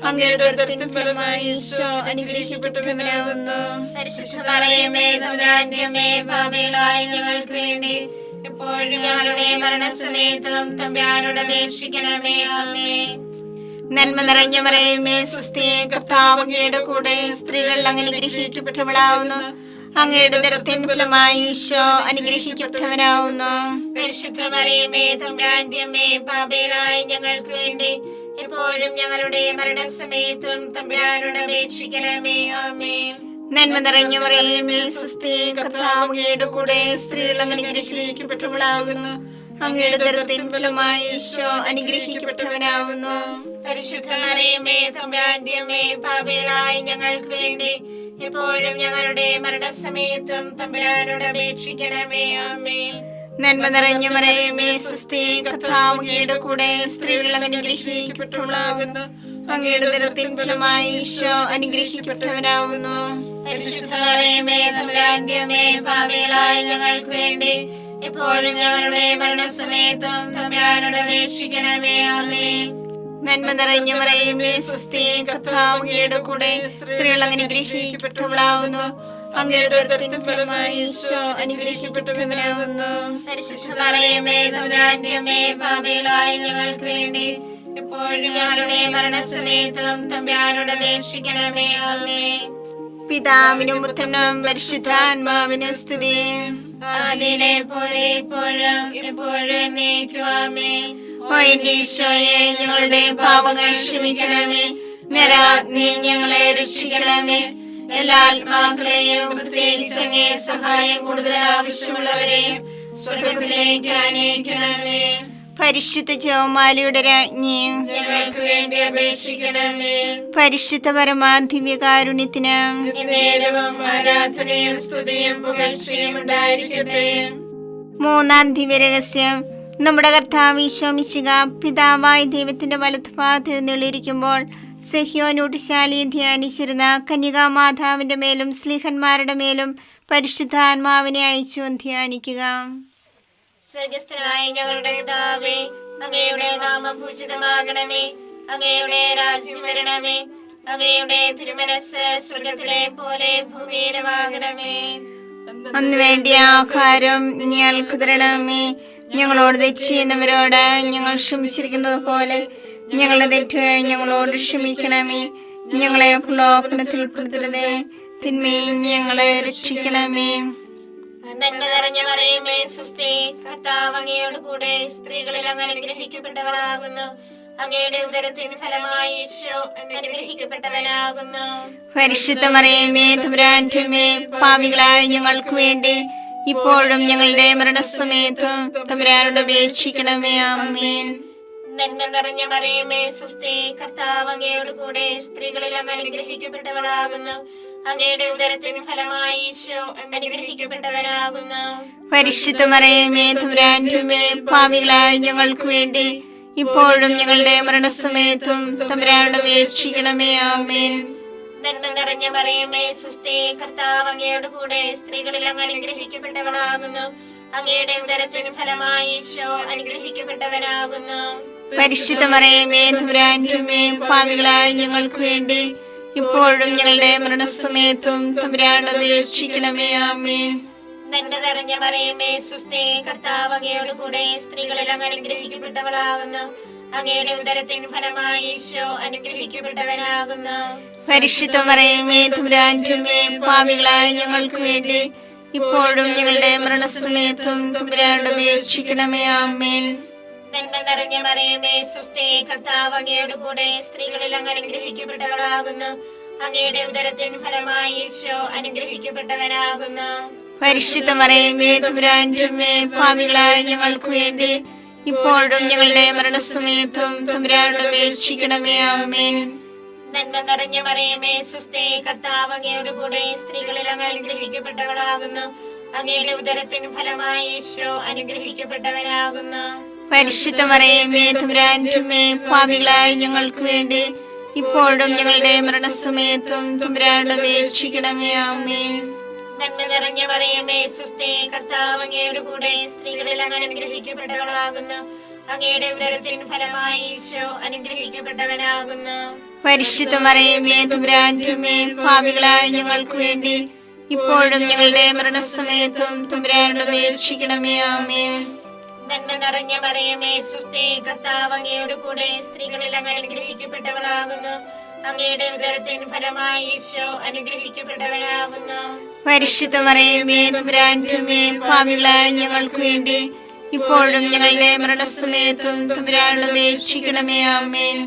[SPEAKER 1] അങ്ങയുടെ ഉദരത്തിൻ ഫലമായി ഈശോ അനുഗ്രഹിക്കപ്പെട്ടവനാവുന്നു.
[SPEAKER 2] പരിശുദ്ധ മറിയമേ തമ്പുരാന്റെ അമ്മേ, പാപികളായ ഞങ്ങൾക്ക് വേണ്ടി എപ്പോഴും ഞങ്ങളുടെ മരണസമയത്തും തമ്പുരാനോട് അപേക്ഷിക്കണമേ. ആമേൻ.
[SPEAKER 1] നന്മ നിറഞ്ഞ മറിയമേ സ്വസ്തി, കർത്താവ് അങ്ങയുടെ കൂടെ, സ്ത്രീകൾ അനുഗ്രഹിക്കപ്പെട്ടവളാവുന്നു. അങ്ങയുടെ ഉദരത്തിൻ ഫലമായി ഈശോ അനുഗ്രഹിക്കപ്പെട്ടവനാവുന്നു.
[SPEAKER 2] പരിശുദ്ധ മറിയമേ തമ്പുരാന്റെ അമ്മേ, പാപികളായ ഞങ്ങൾക്ക് വേണ്ടി എപ്പോഴും ഞങ്ങളുടെ മരണസമയത്തും തമ്പുരാനോട് അപേക്ഷിക്കണമേ. ആമേൻ.
[SPEAKER 1] നന്മ നിറഞ്ഞ മറിയമേ സ്വസ്തി, കർത്താവ് അങ്ങയുടെ കൂടെ, സ്ത്രീകൾ അനുഗ്രഹിക്കപ്പെട്ടവളാകുന്നു. അങ്ങയുടെ ഉദരത്തിൻ ഫലമായി ഈശോ അനുഗ്രഹിക്കപ്പെട്ടവനാവുന്നു.
[SPEAKER 2] പരിശുദ്ധ മറിയമേ തമ്പുരാന്റെ അമ്മേ, പാപികളായ ഞങ്ങൾക്ക് വേണ്ടി എപ്പോഴും ഞങ്ങളുടെ മരണസമയത്തും തമ്പുരാനോട് അപേക്ഷിക്കണമേ. ആമേൻ.
[SPEAKER 1] നന്മ നിറഞ്ഞ മറിയമേ സ്വസ്തി, കർത്താവ് അങ്ങയുടെ കൂടെ, സ്ത്രീകൾ അനുഗ്രഹിക്കപ്പെട്ടവളാകുന്നു. അങ്ങയുടെ ഉദരത്തിൻ ഫലമായി ഈശോ അനുഗ്രഹിക്കപ്പെട്ടവനാവുന്നു.
[SPEAKER 2] പരിശുദ്ധ മറിയമേ തമ്പുരാന്റെ അമ്മേ, പാപികളായ ഞങ്ങൾക്ക് വേണ്ടി എപ്പോഴും ഞങ്ങളുടെ മരണസമയത്തും തമ്പുരാനോട് അപേക്ഷിക്കണമേ. ആമേൻ.
[SPEAKER 1] നന്മ നിറഞ്ഞ മറിയമേ സ്വസ്തി, കർത്താവ് അങ്ങയുടെ കൂടെ, സ്ത്രീകൾ അനുഗ്രഹിക്കപ്പെട്ടവളാവുന്നു. അങ്ങയുടെ ഉദരത്തിൻ ഫലമായി ഈശോ അനുഗ്രഹിക്കപ്പെട്ടവനാവുന്നു.
[SPEAKER 2] പരിശുദ്ധ മറിയമേ തമ്പുരാന്റെ അമ്മേ, പാപികളായ ഞങ്ങൾക്ക് വേണ്ടി എപ്പോഴും ഞങ്ങളുടെ മരണസമയത്തും തമ്പുരാനോട് അപേക്ഷിക്കണമേ. ആമേൻ.
[SPEAKER 1] പിതാവിനും പുത്രനും പരിശുദ്ധാത്മാവിനും സ്തുതി.
[SPEAKER 2] ആദിയിലെ പോലെ ഇപ്പോഴും എപ്പോഴും എന്നേക്കും. ആമേൻ.
[SPEAKER 1] ഓ എന്റെ ഈശോയെ, ഞങ്ങളുടെ പാപങ്ങൾ ക്ഷമിക്കണമേ. നരാഗ്നി ഞങ്ങളെ രക്ഷിക്കണമേ. എല്ലാ ആത്മാക്കളെയും, പ്രത്യേകിച്ച് അങ്ങേ സഹായം കൂടുതൽ ആവശ്യമുള്ളവരെയും സ്വർഗ്ഗത്തിലേക്ക് ആനയിക്കണമേ. പരിശുദ്ധ ജപമാലയുടെ രാജ്ഞിയും
[SPEAKER 2] ഞങ്ങൾക്ക് വേണ്ടി അപേക്ഷിക്കണമേ.
[SPEAKER 1] പരിശുദ്ധ പരമാധിവ്യകാരുണ്യത്തിന്
[SPEAKER 2] നേരവും ആരാധനയും സ്തുതിയും പുകഴ്ചയും ഉണ്ടായിരിക്കട്ടെ.
[SPEAKER 1] മൂന്നാം ദിവ്യരഹസ്യം. നമ്മുടെ കർത്താവ് ഈശോ മിശിഹ പിതാവായ ദൈവത്തിന്റെ വലത്തുഭാഗത്ത് എഴുന്നള്ളിയിരിക്കുമ്പോൾ സഹ്യോനൂട്ടുശാലിയെ ധ്യാനിച്ചിരുന്ന കന്യകാമാതാവിന്റെ മേലും സ്ലീഹന്മാരുടെ മേലും പരിശുദ്ധാത്മാവിനെ അയച്ചു ധ്യാനിക്കുക.
[SPEAKER 2] സ്വർഗസ്ഥനായ ഞങ്ങളുടെ പിതാവേ, അങ്ങയുടെ നാമം പൂജിതമാകണമേ. അങ്ങയുടെ രാജ്യം വരണമേ. അങ്ങയുടെ തിരുമനസ്സ് സ്വർഗത്തിലെ പോലെ ഭൂമിയിലുമാകണമേ.
[SPEAKER 1] അന്ന് വേണ്ടിയ ആഹാരം ഞങ്ങൾക്ക് തരണമേ. ഞങ്ങളോട് തെറ്റ് ചെയ്യുന്നവരോട് ഞങ്ങൾ ക്ഷമിച്ചിരിക്കുന്നത് പോലെ ഞങ്ങളുടെ തെറ്റുകൾ ഞങ്ങളോട് ക്ഷമിക്കണമേ. ഞങ്ങളെ പ്രലോഭനത്തിൽ ഉൾപ്പെടുത്തരുതേ, തിന്മയിൽ ഞങ്ങളെ രക്ഷിക്കണമേ.
[SPEAKER 2] നന്മ നിറഞ്ഞ മറിയമേ സ്വസ്തി, കർത്താവ് അങ്ങയോട് കൂടെ, സ്ത്രീകളിൽ അങ്ങ് അനുഗ്രഹിക്കപ്പെട്ടവളാകുന്നു. അങ്ങയുടെ ഉദരത്തിൻ ഫലമായി ഈശോ അനുഗ്രഹിക്കപ്പെട്ടവനാകുന്നു.
[SPEAKER 1] പരിശുദ്ധ മറിയമേ തമ്പുരാന്റെ അമ്മേ, പാപികളായ ഞങ്ങൾക്ക് വേണ്ടി ഇപ്പോഴും ഞങ്ങളുടെ മരണസമയത്തും തമ്പുരാനോട് അപേക്ഷിക്കണമേ. ആമേൻ.
[SPEAKER 2] നന്മ നിറഞ്ഞ മറിയമേ സ്വസ്തി, കർത്താവ് അങ്ങയോട് കൂടെ, സ്ത്രീകളിൽ അങ്ങ് അനുഗ്രഹിക്കപ്പെട്ടവളാകുന്നു. അങ്ങയുടെ ഉദരത്തിൻ ഫലമായി ഈശോ അനുഗ്രഹിക്കപ്പെട്ടവനാകുന്നു.
[SPEAKER 1] പരിശുദ്ധ മറിയമേ തമ്പുരാന്റെ അമ്മേ, പാപികളായ ഞങ്ങൾക്ക് വേണ്ടി ഇപ്പോഴും ഞങ്ങളുടെ മരണസമയത്തും തമ്പുരാനോട് അപേക്ഷിക്കണമേ. ആമേൻ.
[SPEAKER 2] നന്മ നിറഞ്ഞ മറിയമേ സ്വസ്തി, കർത്താവ് അങ്ങയോട് കൂടെ, സ്ത്രീകളിൽ അങ്ങ് അനുഗ്രഹിക്കപ്പെട്ടവളാകുന്നു. അങ്ങയുടെ ഉദരത്തിൻ ഫലമായി ഈശോ അനുഗ്രഹിക്കപ്പെട്ടവനാകുന്നു.
[SPEAKER 1] പരിശുദ്ധ മറിയമേ തമ്പുരാന്റെ അമ്മേ, പാപികളായ ഞങ്ങൾക്ക് വേണ്ടി ഇപ്പോഴും ഞങ്ങളുടെ മരണസമയത്തും തമ്പുരാനോട് അപേക്ഷിക്കണമേ. ആമേൻ.
[SPEAKER 2] നന്മ നിറഞ്ഞ മറിയമേ സ്വസ്തി, കർത്താവ് അങ്ങയോട് കൂടെ, സ്ത്രീകളിൽ അങ്ങ് അനുഗ്രഹിക്കപ്പെട്ടവളാകുന്നു. അങ്ങയുടെ ഉദരത്തിൻ ഫലമായി ഈശോ അനുഗ്രഹിക്കപ്പെട്ടവനാകുന്നു.
[SPEAKER 1] പരിശുദ്ധ മറിയമേ തമ്പുരാന്റെ അമ്മേ, പാപികളായ ഞങ്ങൾക്ക് വേണ്ടി ഇപ്പോഴും ഞങ്ങളുടെ മരണസമയത്തും തമ്പുരാനോട് അപേക്ഷിക്കണമേ. ആമേൻ.
[SPEAKER 2] നന്മ നിറഞ്ഞ മറിയമേ സ്വസ്തി, കർത്താവ് അങ്ങയോട് കൂടെ, സ്ത്രീകളിൽ അങ്ങ് അനുഗ്രഹിക്കപ്പെട്ടവളാകുന്നു. അങ്ങയുടെ ഉദരത്തിൻ ഫലമായി ഈശോ അനുഗ്രഹിക്കപ്പെട്ടവനാകുന്നു.
[SPEAKER 1] പരിശുദ്ധ മറിയമേ തമ്പുരാന്റെ അമ്മേ, പാപികളായ ഞങ്ങൾക്ക് വേണ്ടി ഇപ്പോഴും ഞങ്ങളുടെ മരണസമയത്തും തമ്പുരാനോട് അപേക്ഷിക്കണമേ. ആമേൻ.
[SPEAKER 2] നന്മ നിറഞ്ഞ മറിയമേ സ്വസ്തി, കർത്താവ് അങ്ങയോട് കൂടെ, സ്ത്രീകളിൽ അങ്ങ് അനുഗ്രഹിക്കപ്പെട്ടവളാകുന്നു. അങ്ങയുടെ ഉദരത്തിൻ ഫലമായി ഈശോ അനുഗ്രഹിക്കപ്പെട്ടവനാകുന്നു.
[SPEAKER 1] പരിശുദ്ധ മറിയമേ തമ്പുരാന്റെ അമ്മേ, പാപികളായ ഞങ്ങൾക്ക് വേണ്ടി ഇപ്പോഴും ഞങ്ങളുടെ മരണസമയത്തും തമ്പുരാനോട് അപേക്ഷിക്കണമേ. ആമേൻ.
[SPEAKER 2] നന്മ നിറഞ്ഞ മറിയമേ സ്വസ്തി, കർത്താവ് അങ്ങയുടെ കൂടെ സ്ത്രീകളിൽ അങ്ങ് അനുഗ്രഹിക്കപ്പെട്ടവളാകുന്നു. അങ്ങയുടെ ഉദരത്തിൻ ഫലമായി ഈശോ അനുഗ്രഹിക്കപ്പെട്ടവനാകുന്നു.
[SPEAKER 1] പരിശുദ്ധ മറിയമേ തമ്പുരാന്റെ അമ്മേ, പാപികളായ ഞങ്ങൾക്ക് വേണ്ടി ഇപ്പോഴും ഞങ്ങളുടെ മരണസമയത്തും തമ്പുരാനോട് അപേക്ഷിക്കണമേ. ആമേൻ.
[SPEAKER 2] നന്മ നിറഞ്ഞ മറിയമേ സ്വസ്തി, കർത്താവ് അങ്ങയുടെ കൂടെ സ്ത്രീകളിൽ അങ്ങ് അനുഗ്രഹിക്കപ്പെട്ടവളാകുന്നു. അങ്ങയുടെ ഉദരത്തിൻ ഫലമായി ഈശോ അനുഗ്രഹിക്കപ്പെട്ടവനാകുന്നു.
[SPEAKER 1] പരിശുദ്ധ മറിയമേ തമ്പുരാന്റെ അമ്മേ, പാപികളായ ഞങ്ങൾക്ക് വേണ്ടി ഇപ്പോഴും ഞങ്ങളുടെ മരണസമയത്തും തമ്പുരാനോട് അപേക്ഷിക്കണമേ. ആമേൻ.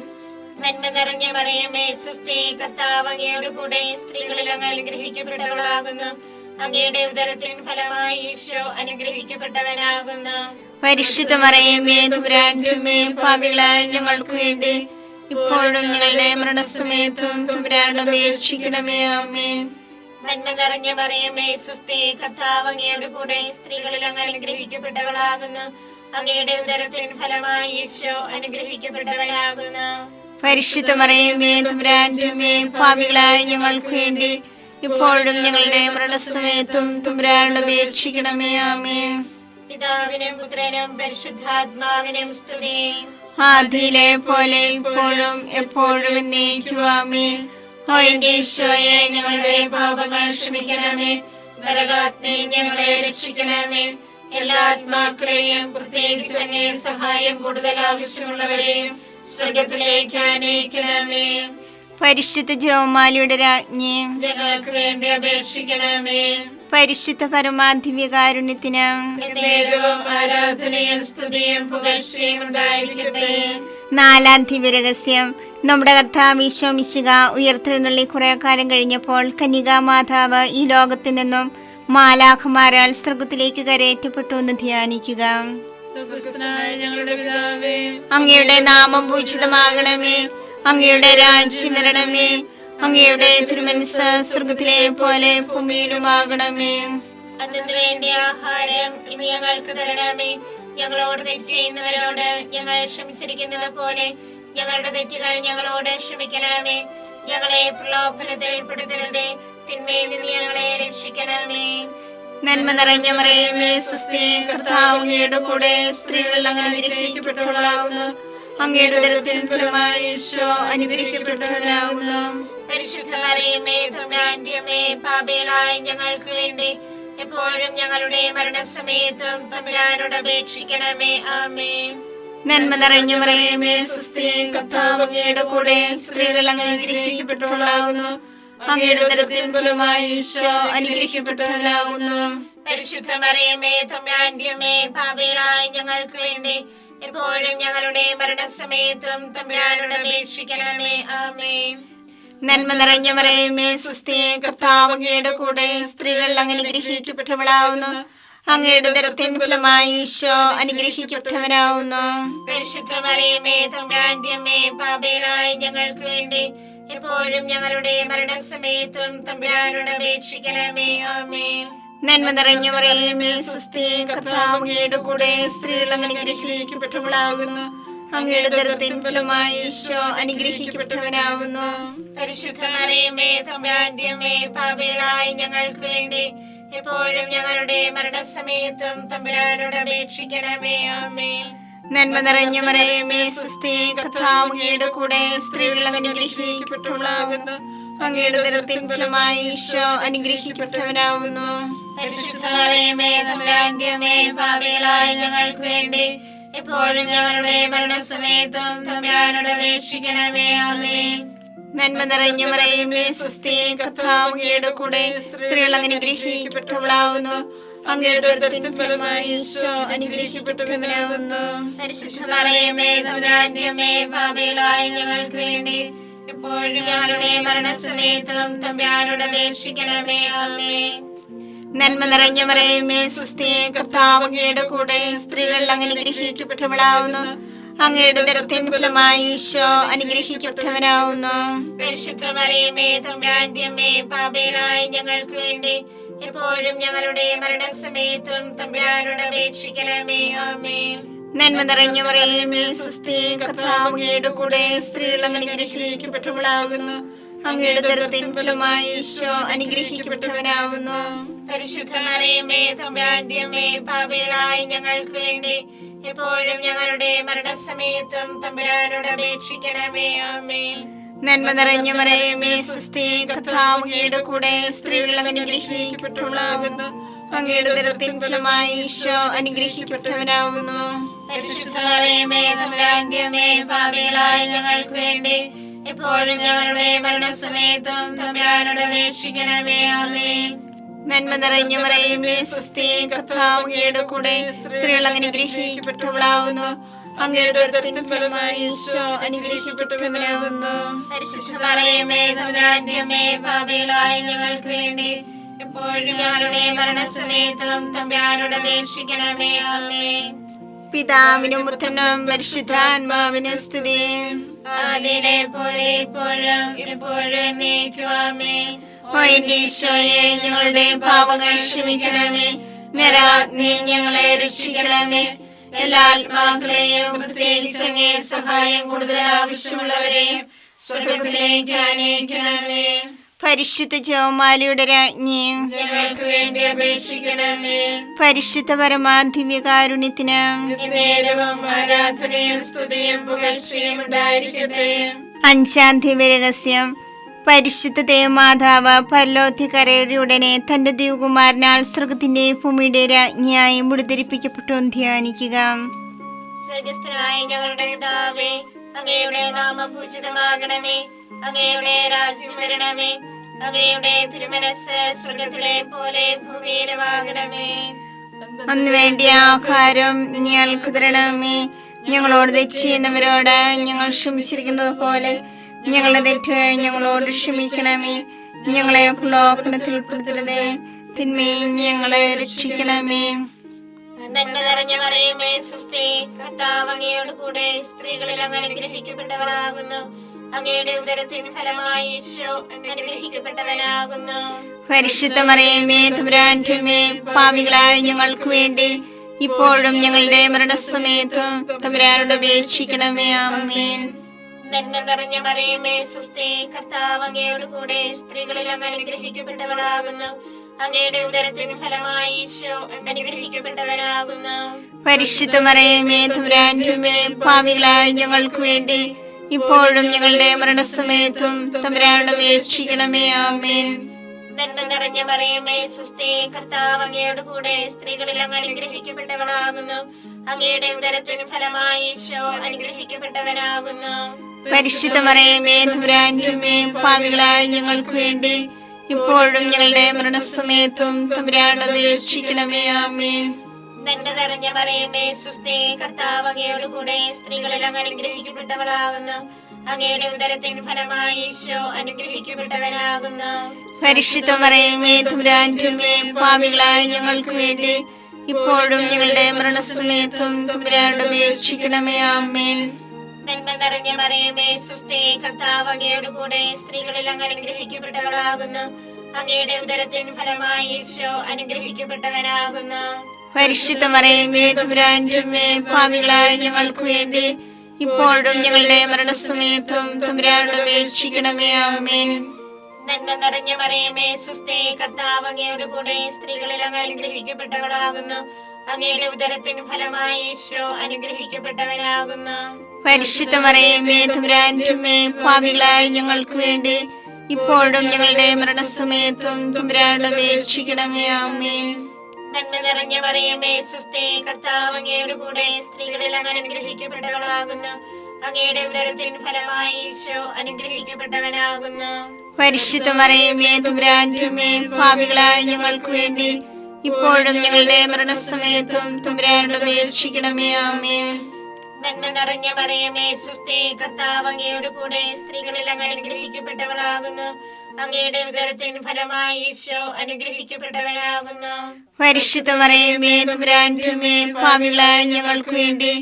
[SPEAKER 2] നന്മ നിറഞ്ഞ മറിയമേ സ്വസ്തി, കർത്താവ് അങ്ങയുടെ കൂടെ സ്ത്രീകളിൽ അങ്ങ് അനുഗ്രഹിക്കപ്പെട്ടവളാകുന്നു. അങ്ങയുടെ ഉദരത്തിൻ ഫലമായി ഈശോ അനുഗ്രഹിക്കപ്പെട്ടവനാകുന്നു.
[SPEAKER 1] പരിശുദ്ധ മറിയമേ തമ്പുരാന്റെ അമ്മേ, പാപികളായ ഞങ്ങൾക്ക് വേണ്ടി ഇപ്പോഴും ഞങ്ങളുടെ മരണസമയത്തും തമ്പുരാനോട് അപേക്ഷിക്കണമേ. ആമേൻ.
[SPEAKER 2] നന്മ നിറഞ്ഞ മറിയമേ സ്വസ്തി, കർത്താവ് അങ്ങയുടെ കൂടെ സ്ത്രീകളിൽ അങ്ങ് അനുഗ്രഹിക്കപ്പെട്ടവളാകുന്നു. അങ്ങയുടെ ഉദരത്തിൻ ഫലമായി ഈശോ അനുഗ്രഹിക്കപ്പെട്ടവനാകുന്നു.
[SPEAKER 1] പരിശുദ്ധ മറിയമേ തമ്പുരാന്റെ അമ്മേ, പാപികളായ ഞങ്ങൾക്ക് വേണ്ടി ഇപ്പോഴും ഞങ്ങളുടെ മരണസമയത്തും തമ്പുരാനോട് അപേക്ഷിക്കണമേ. ആമേൻ.
[SPEAKER 2] പിതാവിനും പുത്രനും പരിശുദ്ധാത്മാവിനും സ്തുതി.
[SPEAKER 1] ആദിയിലെ പോലെ ഇപ്പോഴും എപ്പോഴും എന്നേക്കും. ആമേൻ. ഓ എന്റെ ഈശോയെ,
[SPEAKER 2] ഞങ്ങളുടെ പാപങ്ങൾ ക്ഷമിക്കണമേ. നരകാഗ്നി ഞങ്ങളെ രക്ഷിക്കണമേ. എല്ലാ ആത്മാക്കളെയും പ്രത്യേകിച്ച് അങ്ങേ സഹായം കൂടുതൽ ആവശ്യമുള്ളവരെയും സ്വർഗത്തിലേക്ക് ആനയിക്കണമേ.
[SPEAKER 1] പരിശുദ്ധ ജപമാലയുടെ രാജ്ഞി,
[SPEAKER 2] ഞങ്ങൾക്ക് വേണ്ടി അപേക്ഷിക്കണമേ.
[SPEAKER 1] പരിശുദ്ധ പരമാധിവ്യകാരുണ്യത്തിന്
[SPEAKER 2] എന്നേരവും ആരാധനയും സ്തുതിയും പുകഴ്ചയും ഉണ്ടായിരിക്കട്ടെ.
[SPEAKER 1] നാലാം ദിവ്യരഹസ്യം. നമ്മുടെ കർത്താവ് ഈശോ മിശിഹ ഉയർത്തെഴുന്നള്ളി കുറെ കാലം കഴിഞ്ഞപ്പോൾ കന്യകാ മാതാവ് ഈ ലോകത്തിൽ നിന്നും മാലാഖമാരാൽ സ്വർഗത്തിലേക്ക് കരയേറ്റപ്പെട്ടു എന്ന് ധ്യാനിക്കുക.
[SPEAKER 3] സ്വർഗ്ഗസ്ഥനായ ഞങ്ങളുടെ പിതാവേ,
[SPEAKER 1] അങ്ങയുടെ നാമം പൂജിതമാകണമേ. അങ്ങയുടെ രാജ്യം വരണമേ. അങ്ങയുടെ തിരുമനസ്സ് സ്വർഗത്തിലെ പോലെ ഭൂമിയിലുമാകണമേ.
[SPEAKER 2] അതിനു വേണ്ടി ആഹാരം ഇനി ഞങ്ങൾക്ക് തരണമേ. ഞങ്ങളോട് തെറ്റ് ചെയ്യുന്നവരോട് ഞങ്ങൾ ക്ഷമിച്ചിരിക്കുന്നത് പോലെ ഞങ്ങളുടെ തെറ്റുകൾ ഞങ്ങളോട് ക്ഷമിക്കണമേ. ഞങ്ങളെ പ്രലോഭനത്തിൽ ഉൾപ്പെടുത്തരുതേ, തിന്മയിൽ നിന്ന് ഞങ്ങളെ രക്ഷിക്കണമേ.
[SPEAKER 1] നന്മ നിറഞ്ഞ മറിയമേ സ്വസ്തി, കർത്താവ് അങ്ങയുടെ കൂടെ സ്ത്രീകൾ അങ്ങനെ അനുഗ്രഹിക്കപ്പെട്ടവളാകുന്നു. അങ്ങയുടെ ഉദരത്തിൻ ഫലമായി ഈശോ അനുഗ്രഹിക്കപ്പെട്ടവനാകുന്നു.
[SPEAKER 2] പരിശുദ്ധ മറിയമേ തമ്പുരാന്റെ അമ്മേ, പാപികളായ ഞങ്ങൾക്ക് വേണ്ടി എപ്പോഴും ഞങ്ങളുടെ മരണസമയത്തും തമ്പുരാനോട് അപേക്ഷിക്കണമേ. ആമേൻ.
[SPEAKER 1] നന്മ നിറഞ്ഞ മറിയമേ സ്വസ്തി, കർത്താവ് അങ്ങയുടെ കൂടെ സ്ത്രീകൾ അങ്ങനെ അനുഗ്രഹിക്കപ്പെട്ടവളാകുന്നു. അങ്ങയുടെ ഉദരത്തിൻ ഫലമായി ഈശോ അനുഗ്രഹിക്കപ്പെട്ടവനാകുന്നു.
[SPEAKER 2] പരിശുദ്ധ മറിയമേ തമ്പുരാന്റെ അമ്മേ, പാപികളായ ഞങ്ങൾക്ക് വേണ്ടി എപ്പോഴും ഞങ്ങളുടെ മരണസമയത്തും തമ്പുരാനോട് അപേക്ഷിക്കണമേ. ആമേൻ.
[SPEAKER 1] നന്മ നിറഞ്ഞ മറിയമേ സ്വസ്തി, കർത്താവ് അങ്ങയുടെ കൂടെ സ്ത്രീകൾ അങ്ങനെ അനുഗ്രഹിക്കപ്പെട്ടവളാകുന്നു. അങ്ങയുടെ ഉദരത്തിൻ ഫലമായി ഈശോ അനുഗ്രഹിക്കപ്പെട്ടവനാകുന്നു.
[SPEAKER 2] പരിശുദ്ധ മറിയമേ തമ്പുരാന്റെ അമ്മേ, പാപികളായ ഞങ്ങൾക്ക് വേണ്ടി എപ്പോഴും ഞങ്ങളുടെ മരണസമയത്തും തമ്പുരാനോട് അപേക്ഷിക്കണമേ. ആമേൻ.
[SPEAKER 1] നന്മ നിറഞ്ഞ മറിയമേ സ്വസ്തി, കർത്താവ് അങ്ങയുടെ കൂടെ സ്ത്രീകൾ അങ്ങനെ അനുഗ്രഹിക്കപ്പെട്ടവളാകുന്നു. അങ്ങയുടെ ഉദരത്തിൻ ഫലമായി ഈശോ അനുഗ്രഹിക്കപ്പെട്ടവനാകുന്നു.
[SPEAKER 2] പരിശുദ്ധ മറിയമേ തമ്പുരാന്റെ അമ്മേ, പാപികളായ ഞങ്ങൾക്ക് വേണ്ടി എപ്പോഴും ഞങ്ങളുടെ മരണസമയത്തും തമ്പുരാനോട് അപേക്ഷിക്കണമേ. ആമേൻ.
[SPEAKER 1] നന്മ നിറഞ്ഞ മറിയമേ സ്വസ്തി, കർത്താവ് അങ്ങയുടെ കൂടെ സ്ത്രീകൾ അങ്ങനെ അനുഗ്രഹിക്കപ്പെട്ടവളാകുന്നു. അങ്ങയുടെ ഉദരത്തിൻ ഫലമായി ഈശോ അനുഗ്രഹിക്കപ്പെട്ടവനാകുന്നു.
[SPEAKER 2] പരിശുദ്ധ മറിയമേ തമ്പുരാന്റെ അമ്മേ, പാപികളായ ഞങ്ങൾക്ക് വേണ്ടി എപ്പോഴും ഞങ്ങളുടെ മരണസമയത്തും തമ്പുരാനോട് അപേക്ഷിക്കണമേ. ആമേൻ.
[SPEAKER 1] നന്മ നിറഞ്ഞ മറിയമേ സ്വസ്തി, കർത്താവ് അങ്ങയുടെ കൂടെ സ്ത്രീകൾ അങ്ങനെ അനുഗ്രഹിക്കപ്പെട്ടവളാകുന്നു. അങ്ങയുടെ ഉദരത്തിൻ ഫലമായി ഈശോ അനുഗ്രഹിക്കപ്പെട്ടവനാകുന്നു.
[SPEAKER 2] പരിശുദ്ധ മറിയമേ തമ്പുരാന്റെ അമ്മേ, പാപികളായ ഞങ്ങൾക്ക് വേണ്ടി എപ്പോഴും ഞങ്ങളുടെ മരണസമയത്തും തമ്പുരാനോട് അപേക്ഷിക്കണമേ. ആമേൻ.
[SPEAKER 1] നന്മ നിറഞ്ഞ മറിയമേ സ്വസ്തി, കർത്താവ് അങ്ങയുടെ കൂടെ സ്ത്രീകൾ അങ്ങനെ അനുഗ്രഹിക്കപ്പെട്ടവളാകുന്നു. അങ്ങയുടെ ഉദരത്തിൻ ഫലമായി ഈശോ അനുഗ്രഹിക്കപ്പെട്ടവനാകുന്നു.
[SPEAKER 2] പരിശുദ്ധ മറിയമേ തമ്പുരാന്റെ അമ്മേ, പാപികളായ ഞങ്ങൾക്ക് വേണ്ടി എപ്പോഴും ഞങ്ങളുടെ മരണസമയത്തും തമ്പുരാനോട് അപേക്ഷിക്കണമേ. ആമേൻ.
[SPEAKER 1] നന്മ നിറഞ്ഞ മറിയമേ സുസ്ഥി, കർത്താവ് അങ്ങയുടെ കൂടെ സ്ത്രീകൾ അങ്ങ് അനുഗ്രഹിക്കപ്പെട്ടവളാകുന്നു. അങ്ങയുടെ ഉദരത്തിൻ ഫലമായി ഈശോ അനുഗ്രഹിക്കപ്പെട്ടവനാകുന്നു.
[SPEAKER 2] പരിശുദ്ധ മറിയമേ തമ്പുരാന്റെ അമ്മേ, പാപികളായ ഞങ്ങൾക്ക് വേണ്ടി എപ്പോഴും ഞങ്ങളുടെ മരണസമയത്തും തമ്പുരാനോട് അപേക്ഷിക്കണമേ. ആമേൻ.
[SPEAKER 1] നന്മ നിറഞ്ഞ മറിയമേ സുസ്ഥി, കർത്താവ് അങ്ങയുടെ കൂടെ സ്ത്രീകൾ അങ്ങ് അനുഗ്രഹിക്കപ്പെട്ടവളാകുന്നു. അങ്ങയുടെ ഉദരത്തിൻ ഫലമായി ഈശോ അനുഗ്രഹിക്കപ്പെട്ടവനാകുന്നു.
[SPEAKER 2] പരിശുദ്ധ മറിയമേ തമ്പുരാന്റെ അമ്മേ, പാപികളായ ഞങ്ങൾക്ക് വേണ്ടി എപ്പോഴും ഞങ്ങളുടെ മരണസമയത്തും തമ്പുരാനോട് അപേക്ഷിക്കണമേ. ആമേൻ.
[SPEAKER 1] നന്മ നിറഞ്ഞ മറിയമേ സുസ്ഥി, കർത്താവ് അങ്ങയുടെ കൂടെ സ്ത്രീകൾ അങ്ങ് അനുഗ്രഹിക്കപ്പെട്ടവളാകുന്നു. അങ്ങയുടെ ഉദരത്തിൻ ഫലമായി ഈശോ അനുഗ്രഹിക്കപ്പെട്ടവനാകുന്നു.
[SPEAKER 2] പരിശുദ്ധ മറിയമേ തമ്പുരാന്റെ അമ്മേ, പാപികളായ ഞങ്ങൾക്ക് വേണ്ടി എപ്പോഴും ഞങ്ങളുടെ മരണസമയത്തും തമ്പുരാനോട് അപേക്ഷിക്കണമേ. ആമേൻ.
[SPEAKER 1] പിതാവിനും പുത്രനും പരിശുദ്ധാത്മാവിനും സ്തുതി.
[SPEAKER 2] ആദിയിലെ പോലെ ഇപ്പോഴും എപ്പോഴും എന്നേക്കും. ആമേൻ.
[SPEAKER 1] ഓ എന്റെ ഈശോയെ, ഞങ്ങളുടെ പാപങ്ങൾ ക്ഷമിക്കണമേ. നരാഗ്നി ഞങ്ങളെ രക്ഷിക്കണമേ. എല്ലാ ആത്മാക്കളെയും പ്രത്യേകിച്ച് അങ്ങേ സഹായം കൂടുതൽ ആവശ്യമുള്ളവരെയും സ്വർഗ്ഗത്തിലേക്ക് ആനയിക്കണമേ. പരിശുദ്ധ ജപമാലയുടെ രാജ്ഞിയും
[SPEAKER 2] ഞങ്ങൾക്ക് വേണ്ടി അപേക്ഷിക്കണമേ.
[SPEAKER 1] പരിശുദ്ധ പരമാധിവ്യകാരുണ്യത്തിന്
[SPEAKER 2] നേരവും ആരാധനയും സ്തുതിയും പുകഴ്ചയും ഉണ്ടായിരിക്കട്ടെ.
[SPEAKER 1] അഞ്ചാം ദിവ്യരഹസ്യം. പരിശുദ്ധ ദേവമാതാവ് പരലോകത്തിക്കരയുടെ ഉടനെ തന്റെ ദിവകുമാരനാൽ സ്വർഗത്തിന്റെ ഭൂമിയുടെ രാജ്ഞിയായി മുടിധരിപ്പിക്കപ്പെട്ടു ധ്യാനിക്കുക.
[SPEAKER 2] സ്വർഗസ്ഥനായ ഞങ്ങളുടെ പിതാവേ, അങ്ങയുടെ നാമം പൂജിതമാകണമേ. അങ്ങയുടെ രാജ്യം വരണമേ. അങ്ങയുടെ തിരുമനസ് സ്വർഗത്തിലെ പോലെ ഭൂമിയിലുമാകണമേ.
[SPEAKER 1] അന്ന് വേണ്ടിയ ആഹാരം ഞങ്ങൾക്ക് തരണമേ. ഞങ്ങളോട് തെറ്റ് ചെയ്യുന്നവരോട് ഞങ്ങൾ ക്ഷമിച്ചിരിക്കുന്നത് പോലെ ഞങ്ങളുടെ തെറ്റ് ഞങ്ങളോട് ക്ഷമിക്കണമേ. ഞങ്ങളെ പ്രലോഭനത്തിൽ ഉൾപ്പെടുത്തരുതേ, തിന്മയിൽ ഞങ്ങളെ രക്ഷിക്കണമേ.
[SPEAKER 2] നന്മ നിറഞ്ഞ മറിയമേ സുസ്ഥി, കർത്താവ് അങ്ങയോട് കൂടെ സ്ത്രീകളിൽ അങ്ങ് അനുഗ്രഹിക്കപ്പെട്ടവളാകുന്നു. അങ്ങയുടെ ഉദരത്തിൻ ഫലമായി ഈശോ അനുഗ്രഹിക്കപ്പെട്ടവനാകുന്നു.
[SPEAKER 1] പരിശുദ്ധ മറിയമേ തമ്പുരാന്റെ അമ്മേ, പാപികളായ ഞങ്ങൾക്ക് വേണ്ടി ഇപ്പോഴും ഞങ്ങളുടെ മരണസമയത്തും തമ്പുരാനോട് അപേക്ഷിക്കണമേ. ആമേൻ.
[SPEAKER 2] നന്മ നിറഞ്ഞ മറിയമേ സുസ്ഥി, കർത്താവ് അങ്ങയോട് കൂടെ സ്ത്രീകളിൽ അങ്ങ് അനുഗ്രഹിക്കപ്പെട്ടവളാകുന്നു. അങ്ങയുടെ ഉദരത്തിൻ ഫലമായി ഈശോ അനുഗ്രഹിക്കപ്പെട്ടവനാകുന്നു.
[SPEAKER 1] പരിശുദ്ധ മറിയമേ തമ്പുരാന്റെ അമ്മേ, പാപികളായ ഞങ്ങൾക്ക് വേണ്ടി ഇപ്പോഴും ഞങ്ങളുടെ മരണസമയത്തും തമ്പുരാനോട് അപേക്ഷിക്കണമേ. ആമേൻ.
[SPEAKER 2] നന്മ നിറഞ്ഞ മറിയമേ സുസ്ഥി, കർത്താവ് അങ്ങയോട് കൂടെ സ്ത്രീകളിൽ അങ്ങ് അനുഗ്രഹിക്കപ്പെട്ടവളാകുന്നു. അങ്ങയുടെ ഉദരത്തിൻ ഫലമായി ഈശോ അനുഗ്രഹിക്കപ്പെട്ടവനാകുന്നു.
[SPEAKER 1] പരിശുദ്ധ മറിയമേ തമ്പുരാന്റെ അമ്മേ, പാപികളായ ഞങ്ങൾക്ക് വേണ്ടി ഇപ്പോഴും ഞങ്ങളുടെ മരണസമയത്തും തമ്പുരാനോട് അപേക്ഷിക്കണമേ. ആമേൻ.
[SPEAKER 2] നന്മ നിറഞ്ഞ മറിയമേ സുസ്ഥി, കർത്താവ് അങ്ങയോട് കൂടെ സ്ത്രീകളിൽ അങ്ങ് അനുഗ്രഹിക്കപ്പെട്ടവളാകുന്നു. അങ്ങയുടെ ഉദരത്തിൻ ഫലമായി ഈശോ അനുഗ്രഹിക്കപ്പെട്ടവനാകുന്നു.
[SPEAKER 1] പരിശുദ്ധ മറിയമേ തമ്പുരാന്റെ അമ്മേ, പാപികളായ ഞങ്ങൾക്ക് വേണ്ടി ഇപ്പോഴും ഞങ്ങളുടെ മരണസമയത്തും തമ്പുരാനോട് അപേക്ഷിക്കണമേ. ആമേൻ.
[SPEAKER 2] നന്മ നിറഞ്ഞ മറിയമേ സുസ്ഥി, കർത്താവ് അങ്ങയോട് കൂടെ സ്ത്രീകളിൽ അങ്ങ് അനുഗ്രഹിക്കപ്പെട്ടവളാകുന്നു. അങ്ങയുടെ ഉദരത്തിൻ ഫലമായി ഈശോ അനുഗ്രഹിക്കപ്പെട്ടവനാകുന്നു.
[SPEAKER 1] പരിശുദ്ധ മറിയമേ തമ്പുരാന്റെ അമ്മേ, പാപികളായ ഞങ്ങൾക്ക് വേണ്ടി ഇപ്പോഴും ഞങ്ങളുടെ മരണസമയത്തും തമ്പുരാനോട് അപേക്ഷിക്കണമേ. ആമേൻ.
[SPEAKER 2] നന്മ നിറഞ്ഞ മറിയമേ സുസ്ഥി, കർത്താവ് അങ്ങയോട് കൂടെ സ്ത്രീകളിൽ അങ്ങ് അനുഗ്രഹിക്കപ്പെട്ടവളാകുന്നു. അങ്ങയുടെ ഉദരത്തിൻ ഫലമായി ഈശോ അനുഗ്രഹിക്കപ്പെട്ടവനാകുന്നു.
[SPEAKER 1] പരിശുദ്ധ മറിയമേ തമ്പുരാന്റെ അമ്മേ, പാപികളായ ഞങ്ങൾക്ക് വേണ്ടി ഇപ്പോഴും ഞങ്ങളുടെ മരണസമയത്തും തമ്പുരാനോട് അപേക്ഷിക്കണമേ. ആമേൻ.
[SPEAKER 2] നന്മ നിറഞ്ഞ മറിയമേ സുസ്ഥി, കർത്താവ് അങ്ങയോട് കൂടെ സ്ത്രീകളിൽ അങ്ങ് അനുഗ്രഹിക്കപ്പെട്ടവളാകുന്നു. അങ്ങയുടെ ഉദരത്തിൻ ഫലമായി ഈശോ അനുഗ്രഹിക്കപ്പെട്ടവനാകുന്നു.
[SPEAKER 1] പരിശുദ്ധ മറിയമേ തമ്പുരാന്റെ അമ്മേ, പാപികളായ ഞങ്ങൾക്ക് വേണ്ടി ഇപ്പോഴും ഞങ്ങളുടെ മരണസമയത്തും തമ്പുരാനോട് അപേക്ഷിക്കണമേ. ആമേൻ.
[SPEAKER 2] നന്മ നിറഞ്ഞ മറിയമേ സുസ്ഥി, കർത്താവ് അങ്ങയോട് കൂടെ സ്ത്രീകളിൽ അങ്ങ് അനുഗ്രഹിക്കപ്പെട്ടവളാകുന്നു. അങ്ങയുടെ ഉദരത്തിൻ ഫലമായി ഈശോ അനുഗ്രഹിക്കപ്പെട്ടവനാകുന്നു.
[SPEAKER 1] പരിശുദ്ധ മറിയമേ തമ്പുരാന്റെ അമ്മേ, പാപികളായ ഞങ്ങൾക്ക് വേണ്ടി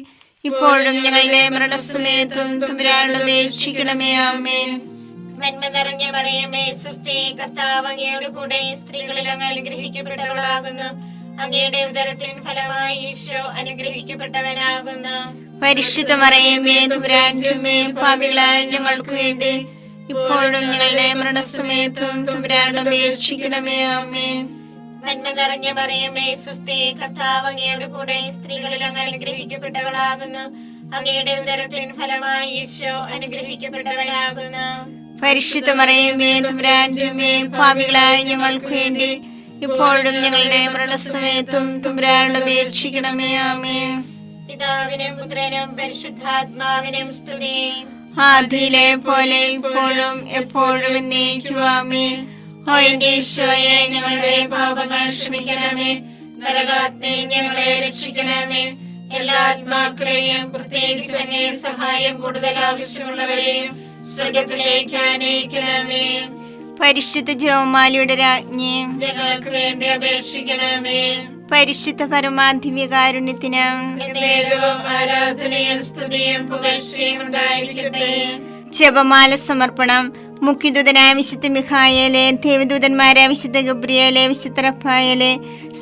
[SPEAKER 1] ഇപ്പോഴും ഞങ്ങളുടെ മരണസമയത്തും തമ്പുരാനോട് അപേക്ഷിക്കണമേ. ആമേൻ.
[SPEAKER 2] നന്മ നിറഞ്ഞ മറിയമേ സുസ്ഥി, കർത്താവ് അങ്ങയോട് കൂടെ സ്ത്രീകളിൽ അങ്ങ് അനുഗ്രഹിക്കപ്പെട്ടവളാകുന്നു. അങ്ങയുടെ ഉദരത്തിൻ ഫലമായി ഈശോ അനുഗ്രഹിക്കപ്പെട്ടവനാകുന്നു.
[SPEAKER 1] പരിശുദ്ധ മറിയമേ തമ്പുരാന്റെ അമ്മേ, പാപികളായ ഞങ്ങൾക്ക് വേണ്ടി ഇപ്പോഴും ഞങ്ങളുടെ മരണസമയത്തും തമ്പുരാനോട് അപേക്ഷിക്കണമേ. ആമേൻ.
[SPEAKER 2] നന്മ നിറഞ്ഞ മറിയമേ സ്വസ്തി, കർത്താവ് അങ്ങയുടെ കൂടെ സ്ത്രീകളിൽ അങ്ങ് അനുഗ്രഹിക്കപ്പെട്ടവളാകുന്നു. അങ്ങയുടെ ഉദരത്തിൻ ഫലമായി ഈശോ അനുഗ്രഹിക്കപ്പെട്ടവനാകുന്നു.
[SPEAKER 1] പരിശുദ്ധ മറിയമേ തമ്പുരാന്റെ അമ്മേ, പാപികളായ ഞങ്ങൾക്ക് വേണ്ടി ഇപ്പോഴും ഞങ്ങളുടെ മരണസമയത്തും തമ്പുരാനോട് അപേക്ഷിക്കണമേ. ആമേൻ.
[SPEAKER 2] പിതാവിനും പുത്രനും പരിശുദ്ധാത്മാവിനും സ്തുതി.
[SPEAKER 1] ആദിയിലെ പോലെ ഇപ്പോഴും എപ്പോഴും എന്നേക്കും. ആമേൻ. ഓ എന്റെ ഈശോയെ, ഞങ്ങളുടെ പാപങ്ങൾ ക്ഷമിക്കണമേ.
[SPEAKER 2] നരകാഗ്നി ഞങ്ങളെ രക്ഷിക്കണമേ. എല്ലാ ആത്മാക്കളെയും പ്രത്യേകിച്ച് അങ്ങേ സഹായം കൂടുതൽ ആവശ്യമുള്ളവരെയും സ്വർഗത്തിലേക്ക് ആനയിക്കണമേ.
[SPEAKER 1] പരിശുദ്ധ ജപമാലയുടെ രാജ്ഞി,
[SPEAKER 2] ഞങ്ങൾക്ക് വേണ്ടി അപേക്ഷിക്കണമേ.
[SPEAKER 1] പരിശുദ്ധ പരമാധിവ്യകാരുണ്യത്തിന്
[SPEAKER 2] എന്നേരവും ആരാധനയും സ്തുതിയും പുകഴ്ചയും ഉണ്ടായിരിക്കട്ടെ.
[SPEAKER 1] ജപമാല സമർപ്പണം. മുഖ്യദൂതനായ വിശുദ്ധ മിഖായേലെ, ദേവദൂതന്മാരായ വിശുദ്ധ ഗബ്രിയേലെ, വിശുദ്ധ റഫായേലെ,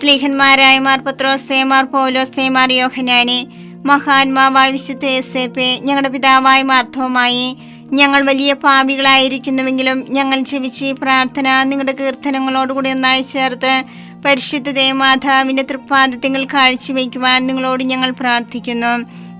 [SPEAKER 1] സ്ലീഹന്മാരായ മാർ പത്രോസേ, മാർ പൗലോസേ, മാർ യോഹന്നാനെ, മഹാത്മാവായ വിശുദ്ധ യേസേപ്പേ, ഞങ്ങളുടെ പിതാവായ മാർത്തോമായി, ഞങ്ങൾ വലിയ പാപികളായിരിക്കുന്നുവെങ്കിലും ഞങ്ങൾ ജപിച്ച് ഈ പ്രാർത്ഥന നിങ്ങളുടെ കീർത്തനങ്ങളോടുകൂടി ഒന്നായി ചേർത്ത് പരിശുദ്ധ ദേവമാതാവിന്റെ തൃപ്പാദത്തിൽ കാഴ്ചവെക്കുവാൻ നിങ്ങളോട് ഞങ്ങൾ പ്രാർത്ഥിക്കുന്നു.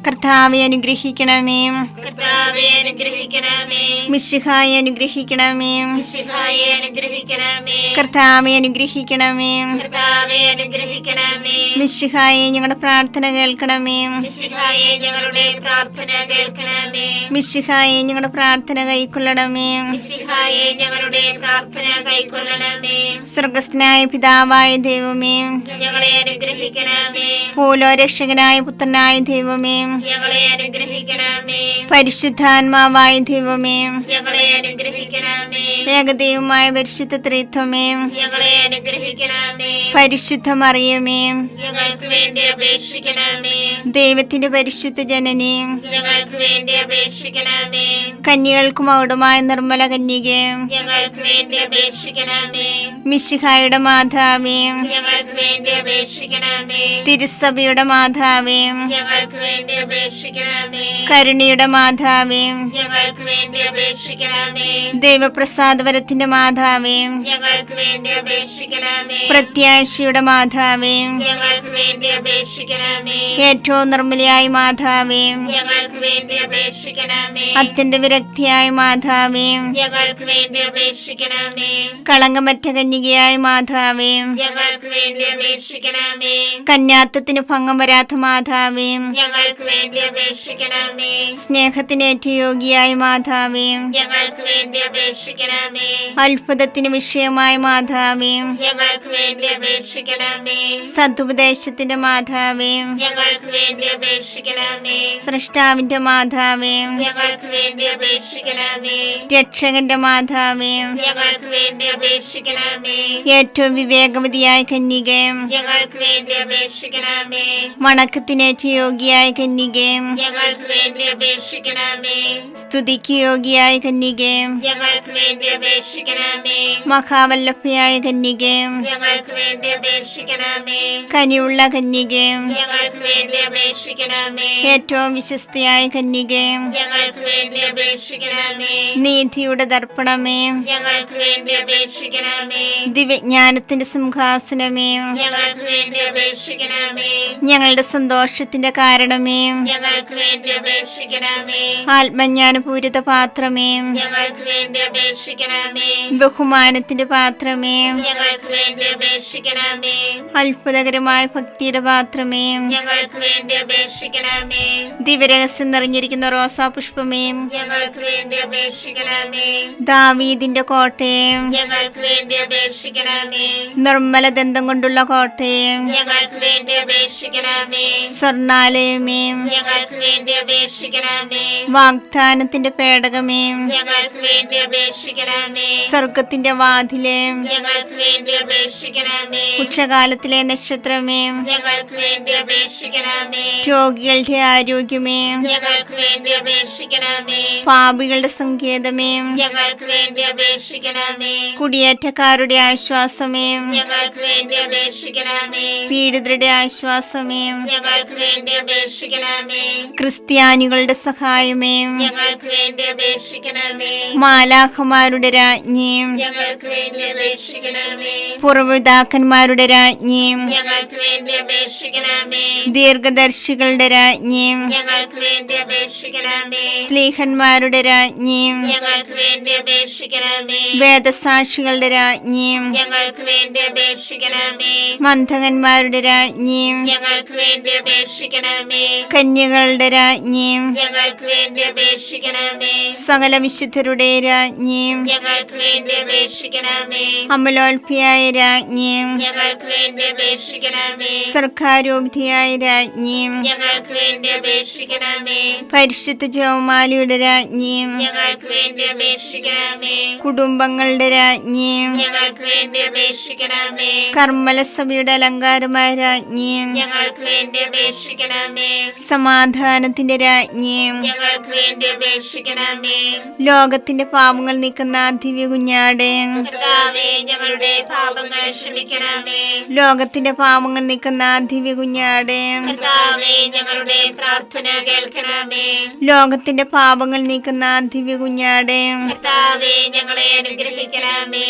[SPEAKER 1] കർത്താവെ അനുഗ്രഹിക്കണമേ.
[SPEAKER 2] കർത്താവേ അനുഗ്രഹിക്കണമേ.
[SPEAKER 1] മിശിഹായെ അനുഗ്രഹിക്കണമേ.
[SPEAKER 2] മിശിഹായെ അനുഗ്രഹിക്കണമേ.
[SPEAKER 1] കർത്താവെ അനുഗ്രഹിക്കണമേ.
[SPEAKER 2] കർത്താവേ അനുഗ്രഹിക്കണമേ.
[SPEAKER 1] മിശിഹായെ ഞങ്ങളുടെ പ്രാർത്ഥന കേൾക്കണമേ.
[SPEAKER 2] മിശിഹായെ ഞങ്ങളുടെ പ്രാർത്ഥന കേൾക്കണമേ.
[SPEAKER 1] മിശിഹായെ ഞങ്ങളുടെ പ്രാർത്ഥന കൈക്കൊള്ളണമേ.
[SPEAKER 2] മിശിഹായെ ഞങ്ങളുടെ പ്രാർത്ഥന കൈക്കൊള്ളണമേ.
[SPEAKER 1] സ്വർഗസ്ഥനായ പിതാവായ ദൈവമേ,
[SPEAKER 2] ഞങ്ങളെ അനുഗ്രഹിക്കണമേ.
[SPEAKER 1] പൂലോരക്ഷകനായ പുത്രനായ ദൈവമേ,
[SPEAKER 2] ഞങ്ങളെ അനുഗ്രഹിക്കണമേ.
[SPEAKER 1] പരിശുദ്ധാത്മാവായ ദൈവമേ,
[SPEAKER 2] ഞങ്ങളെ അനുഗ്രഹിക്കണമേ.
[SPEAKER 1] ഏകദൈവമായ പരിശുദ്ധ ത്രിത്വമേ,
[SPEAKER 2] ഞങ്ങളെ അനുഗ്രഹിക്കണമേ.
[SPEAKER 1] പരിശുദ്ധ മറിയമേ,
[SPEAKER 2] ഞങ്ങൾക്ക് വേണ്ടി അപേക്ഷിക്കണമേ.
[SPEAKER 1] ദൈവത്തിന്റെ പരിശുദ്ധ ജനനി,
[SPEAKER 2] ഞങ്ങൾക്ക് വേണ്ടി അപേക്ഷിക്കണമേ.
[SPEAKER 1] കന്യകൾക്ക് മൗഢമായ നിർമ്മല കന്യകേ,
[SPEAKER 2] ഞങ്ങൾക്ക് വേണ്ടി അപേക്ഷിക്കണമേ.
[SPEAKER 1] മിശിഹായുടെ മാതാവേ,
[SPEAKER 2] ഞങ്ങൾക്ക് വേണ്ടി അപേക്ഷിക്കണമേ.
[SPEAKER 1] തിരുസഭയുടെ മാതാവേ,
[SPEAKER 2] ഞങ്ങൾക്ക് വേണ്ടി അപേക്ഷിക്കണമേ.
[SPEAKER 1] കരുണയുടെ മാതാവേ,
[SPEAKER 2] ഞങ്ങൾക്ക് വേണ്ടി അപേക്ഷിക്കണമേ.
[SPEAKER 1] ദൈവപ്രസാദവരത്തിന്റെ മാതാവേ,
[SPEAKER 2] ഞങ്ങൾക്ക് വേണ്ടി അപേക്ഷിക്കണമേ.
[SPEAKER 1] പ്രത്യാശയുടെ മാതാവേ,
[SPEAKER 2] ഞങ്ങൾക്ക് വേണ്ടി അപേക്ഷിക്കണമേ.
[SPEAKER 1] ഏറ്റവും നിർമ്മലയായ മാതാവേ,
[SPEAKER 2] ഞങ്ങൾക്ക് വേണ്ടി അപേക്ഷിക്കണമേ.
[SPEAKER 1] അത്യന്ത വിരക്തിയായ മാതാവേ,
[SPEAKER 2] ഞങ്ങൾക്ക് വേണ്ടി അപേക്ഷിക്കണമേ.
[SPEAKER 1] കളങ്കമറ്റ കന്യകയായ മാതാവേ,
[SPEAKER 2] ഞങ്ങൾക്ക് വേണ്ടി അപേക്ഷിക്കണമേ.
[SPEAKER 1] കന്യാത്വത്തിന് ഭംഗം വരാത്ത മാതാവേ,
[SPEAKER 2] ഞങ്ങൾക്ക് വേണ്ടി അപേക്ഷിക്കണമേ.
[SPEAKER 1] സ്നേഹത്തിന് ഏറ്റവും യോഗ്യയായ മാതാവേ,
[SPEAKER 2] ഞങ്ങൾക്ക് വേണ്ടി അപേക്ഷിക്കണമേ.
[SPEAKER 1] അത്ഭുതത്തിന് വിഷയമായ മാതാവേ,
[SPEAKER 2] ഞങ്ങൾക്ക് വേണ്ടി അപേക്ഷിക്കണമേ.
[SPEAKER 1] സതുപദേശത്തിന്റെ മാതാവേ,
[SPEAKER 2] ഞങ്ങൾക്ക് വേണ്ടി അപേക്ഷിക്കണമേ.
[SPEAKER 1] സൃഷ്ടാവിന്റെ മാതാവേ,
[SPEAKER 2] ഞങ്ങൾക്ക് വേണ്ടി അപേക്ഷിക്കണമേ.
[SPEAKER 1] രക്ഷകന്റെ മാതാവേ,
[SPEAKER 2] ഞങ്ങൾക്ക് വേണ്ടി അപേക്ഷിക്കണമേ.
[SPEAKER 1] ഏറ്റവും വിവേകവതിയായ കന്യകേ,
[SPEAKER 2] ഞങ്ങൾക്ക് വേണ്ടി അപേക്ഷിക്കണമേ.
[SPEAKER 1] വണക്കത്തിന് ഏറ്റവും യോഗ്യയായ കന്യകേ,
[SPEAKER 2] ഞങ്ങൾക്ക് വേണ്ടി അപേക്ഷിക്കണമേ.
[SPEAKER 1] സ്തുതിക്ക് യോഗ്യയായ കന്യകേ,
[SPEAKER 2] ഞങ്ങൾക്ക് വേണ്ടി അപേക്ഷിക്കണമേ.
[SPEAKER 1] മഹാവല്ലഭയായ കന്യകേ,
[SPEAKER 2] ഞങ്ങൾക്ക് വേണ്ടി അപേക്ഷിക്കണമേ.
[SPEAKER 1] കനിയുള്ള കന്യകേ,
[SPEAKER 2] ഞങ്ങൾക്ക് വേണ്ടി അപേക്ഷിക്കണമേ.
[SPEAKER 1] ഏറ്റവും വിശ്വസ്തയായ കന്യകേ,
[SPEAKER 2] ഞങ്ങൾക്ക് വേണ്ടി അപേക്ഷിക്കണമേ.
[SPEAKER 1] നീതിയുടെ ദർപ്പണമേ,
[SPEAKER 2] ഞങ്ങൾക്ക് വേണ്ടി അപേക്ഷിക്കണമേ.
[SPEAKER 1] ദിവ്യജ്ഞാനത്തിന്റെ സിംഹാസനമേ,
[SPEAKER 2] ഞങ്ങൾക്ക് വേണ്ടി അപേക്ഷിക്കണമേ.
[SPEAKER 1] ഞങ്ങളുടെ സന്തോഷത്തിന്റെ കാരണമേ,
[SPEAKER 2] ഞങ്ങൾക്ക് വേണ്ടി അപേക്ഷിക്കണമേ.
[SPEAKER 1] ആത്മജ്ഞാനപൂരിത പാത്രമേ,
[SPEAKER 2] ഞങ്ങൾക്ക് വേണ്ടി അപേക്ഷിക്കണമേ.
[SPEAKER 1] ബഹുമാനത്തിന്റെ പാത്രമേ,
[SPEAKER 2] ഞങ്ങൾക്ക് വേണ്ടി അപേക്ഷിക്കണമേ.
[SPEAKER 1] അത്ഭുതകരമായ ഭക്തിയുടെ പാത്രമേ,
[SPEAKER 2] ഞങ്ങൾക്ക് വേണ്ടി അപേക്ഷിക്കണമേ.
[SPEAKER 1] ദിവ്യരഹസ്യം നിറഞ്ഞിരിക്കുന്ന റോസാ പുഷ്പമേ,
[SPEAKER 2] ഞങ്ങൾക്ക് വേണ്ടി അപേക്ഷിക്കണമേ.
[SPEAKER 1] ദാവീദിന്റെ കോട്ടയെ,
[SPEAKER 2] ഞങ്ങൾക്ക് വേണ്ടി അപേക്ഷിക്കണമേ.
[SPEAKER 1] നിർമ്മല ദന്തം കൊണ്ടുള്ള കോട്ടയെ,
[SPEAKER 2] ഞങ്ങൾക്ക് വേണ്ടി അപേക്ഷിക്കണമേ.
[SPEAKER 1] സ്വർണാലയമേ,
[SPEAKER 2] ഞങ്ങൾക്ക് വേണ്ടി അപേക്ഷിക്കണമേ.
[SPEAKER 1] വാഗ്ദാനത്തിന്റെ പേടകമേ,
[SPEAKER 2] ഞങ്ങൾക്ക് വേണ്ടി അപേക്ഷിക്കണമേ. അപേക്ഷിക്കണമേ.
[SPEAKER 1] സ്വർഗത്തിന്റെ വാതിലേ,
[SPEAKER 2] ഞങ്ങൾക്ക് വേണ്ടി അപേക്ഷിക്കണമേ.
[SPEAKER 1] ഉച്ചകാലത്തിലെ നക്ഷത്രമേ,
[SPEAKER 2] ഞങ്ങൾക്ക് വേണ്ടി അപേക്ഷിക്കണമേ.
[SPEAKER 1] രോഗികളുടെ ആരോഗ്യമേ,
[SPEAKER 2] ഞങ്ങൾക്ക് വേണ്ടി അപേക്ഷിക്കണമേ.
[SPEAKER 1] പാപികളുടെ സങ്കേതമേ,
[SPEAKER 2] ഞങ്ങൾക്ക് വേണ്ടി അപേക്ഷിക്കണമേ.
[SPEAKER 1] കുടിയേറ്റക്കാരുടെ ആശ്വാസമേ,
[SPEAKER 2] ഞങ്ങൾക്ക് വേണ്ടി അപേക്ഷിക്കണമേ.
[SPEAKER 1] പീഡിതരുടെ ആശ്വാസമേ,
[SPEAKER 2] ഞങ്ങൾക്ക് വേണ്ടി അപേക്ഷിക്കണമേ.
[SPEAKER 1] ക്രിസ്ത്യാനികളുടെ സഹായമേ,
[SPEAKER 2] ഞങ്ങൾക്ക് വേണ്ടി അപേക്ഷിക്കണമേ.
[SPEAKER 1] മാലാഖമാരുടെ രാജ്ഞി,
[SPEAKER 2] ഞങ്ങൾക്ക് വേണ്ടി അപേക്ഷിക്കണമേ.
[SPEAKER 1] പൂർവ്വപിതാക്കന്മാരുടെ രാജ്ഞി,
[SPEAKER 2] ഞങ്ങൾക്ക് വേണ്ടി അപേക്ഷിക്കണമേ.
[SPEAKER 1] ദീർഘദർശികളുടെ രാജ്ഞി,
[SPEAKER 2] ഞങ്ങൾക്ക് വേണ്ടി അപേക്ഷിക്കണമേ.
[SPEAKER 1] സ്ലീഹന്മാരുടെ രാജ്ഞി,
[SPEAKER 2] ഞങ്ങൾക്ക് വേണ്ടി അപേക്ഷിക്കണമേ.
[SPEAKER 1] വേദസാക്ഷികളുടെ രാജ്ഞി,
[SPEAKER 2] ഞങ്ങൾക്ക് വേണ്ടി അപേക്ഷിക്കണമേ.
[SPEAKER 1] മന്ധകന്മാരുടെ രാജ്ഞി,
[SPEAKER 2] ഞങ്ങൾക്ക് വേണ്ടി അപേക്ഷിക്കണമേ.
[SPEAKER 1] കന്യകളുടെ രാജ്ഞി,
[SPEAKER 2] ഞങ്ങൾക്ക് വേണ്ടി അപേക്ഷിക്കണമേ.
[SPEAKER 1] സകല വിശുദ്ധരുടെ രാജ്ഞി,
[SPEAKER 2] ഞങ്ങൾക്ക് വേണ്ടി അപേക്ഷിക്കണമേ.
[SPEAKER 1] അമലോൽപിയായ രാജ്ഞി,
[SPEAKER 2] ഞങ്ങൾക്ക് വേണ്ടി അപേക്ഷിക്കണമേ.
[SPEAKER 1] സർക്കാരോപധിയായ രാജ്ഞി,
[SPEAKER 2] ഞങ്ങൾക്ക് വേണ്ടി അപേക്ഷിക്കണമേ.
[SPEAKER 1] പരിശുദ്ധ ജപമാലയുടെ രാജ്ഞി,
[SPEAKER 2] ഞങ്ങൾക്ക് വേണ്ടി അപേക്ഷിക്കണമേ.
[SPEAKER 1] കുടുംബങ്ങളുടെ രാജ്ഞി,
[SPEAKER 2] ഞങ്ങൾക്ക് വേണ്ടി അപേക്ഷിക്കണമേ.
[SPEAKER 1] കർമ്മലസഭയുടെ അലങ്കാരമായ രാജ്ഞി,
[SPEAKER 2] ഞങ്ങൾക്ക് വേണ്ടി അപേക്ഷിക്കണമേ.
[SPEAKER 1] സമാധാനത്തിന്റെ രാജ്ഞി,
[SPEAKER 2] ഞങ്ങൾക്ക് വേണ്ടി അപേക്ഷിക്കണമേ.
[SPEAKER 1] ലോകത്തിന്റെ പാപങ്ങൾ നീക്കുന്ന ദിവ്യ കുഞ്ഞാടേ,
[SPEAKER 2] കർത്താവേ, ഞങ്ങളുടെ പാപങ്ങൾ ക്ഷമിക്കണമേ.
[SPEAKER 1] ലോകത്തിന്റെ പാപങ്ങൾ നീക്കുന്ന ദിവ്യ കുഞ്ഞാടേ,
[SPEAKER 2] കർത്താവേ, ഞങ്ങളുടെ പ്രാർത്ഥന കേൾക്കണമേ.
[SPEAKER 1] ലോകത്തിന്റെ പാപങ്ങൾ നീക്കുന്ന ദിവ്യ കുഞ്ഞാടേ,
[SPEAKER 2] കർത്താവേ, ഞങ്ങളെ അനുഗ്രഹിക്കണമേ.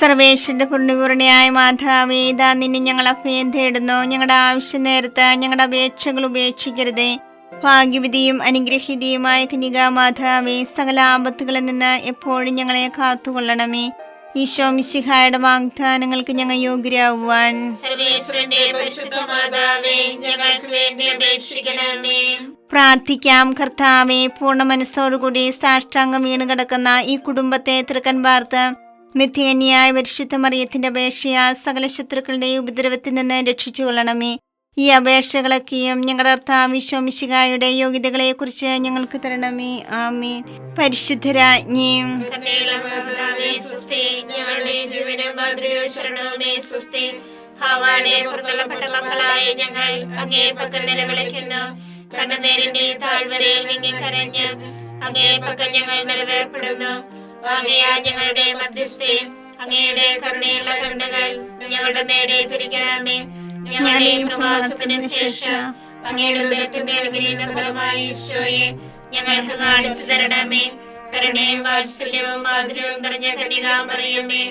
[SPEAKER 1] സർവേശ്വരന്റെ പുണ്യപൂർണയായ മാതാവേ, ഇതാ നിന്നെ ഞങ്ങൾ അഭയം തേടുന്നു. ഞങ്ങളുടെ ആവശ്യ നേരത്ത് ഞങ്ങളുടെ അപേക്ഷകൾ ഉപേക്ഷിക്കരുതേ. ഭാഗ്യവതിയും അനുഗ്രഹീതയുമായ കന്യകാമാതാവേ, സകല ആപത്തുകളിൽ നിന്ന് എപ്പോഴും ഞങ്ങളെ കാത്തുകൊള്ളണമേ. ഈശോ മിശിഹായുടെ വാഗ്ദാനങ്ങൾക്ക് ഞങ്ങൾ യോഗ്യരാകുവാൻ
[SPEAKER 2] സർവേശ്വരന്റെ പരിശുദ്ധ മാതാവേ, ഞങ്ങൾക്ക് വേണ്ടി അപേക്ഷിക്കണമേ.
[SPEAKER 1] പ്രാർത്ഥിക്കാം. കർത്താവേ, പൂർണ്ണ മനസ്സോടുകൂടി സാഷ്ടാംഗം വീണ് കിടക്കുന്ന ഈ കുടുംബത്തെ തൃക്കൻ പാർത്ത് നിത്യകന്യായ പരിശുദ്ധ മറിയത്തിന്റെ അപേക്ഷയാൽ സകല ശത്രുക്കളുടെയും ഉപദ്രവത്തിൽ നിന്ന് രക്ഷിച്ചു കൊള്ളണമേ. ഈ അപേക്ഷകളൊക്കെയും ഞങ്ങളുടെ കർത്താവ് ഈശോ മിശിഹായുടെ യോഗ്യതകളെ കുറിച്ച് ഞങ്ങൾക്ക് തരണമേ. ആമേൻ. പരിശുദ്ധരാജ്ഞി,
[SPEAKER 2] കരുണയുള്ള മാതാവേ, സ്വസ്തി. ഞങ്ങളുടെ ജീവനും മാതൃകയും ശരണവുമേ, സ്വസ്തി. ഹവ്വായുടെ പുറന്തള്ളപ്പെട്ട മക്കളായ ഞങ്ങൾ അങ്ങേ പക്കൽ നിലവിളിക്കുന്നു. കണ്ണുനീരിന്റെ താഴ്വരയിൽ വിങ്ങിക്കരഞ്ഞ് അങ്ങേ പക്കൽ ഞങ്ങൾ നിലവേർപ്പെടുന്നു. ആകയാൽ ഞങ്ങളുടെ മധ്യസ്ഥേ, അങ്ങയുടെ കരുണയുള്ള കണ്ണുകൾ ഞങ്ങളുടെ നേരെ തിരിക്കണമേ. ഞങ്ങളുടെ ഈ പ്രവാസത്തിന് ശേഷം അങ്ങയുടെ ഉദരത്തിന്റെ അനുഗ്രഹീത ഫലമായി ഈശോയെ ഞങ്ങൾക്ക് കാണിച്ചു തരണമേ. കരുണയും വാത്സല്യവും മാധുര്യവും നിറഞ്ഞ കന്യകാമറിയമേ,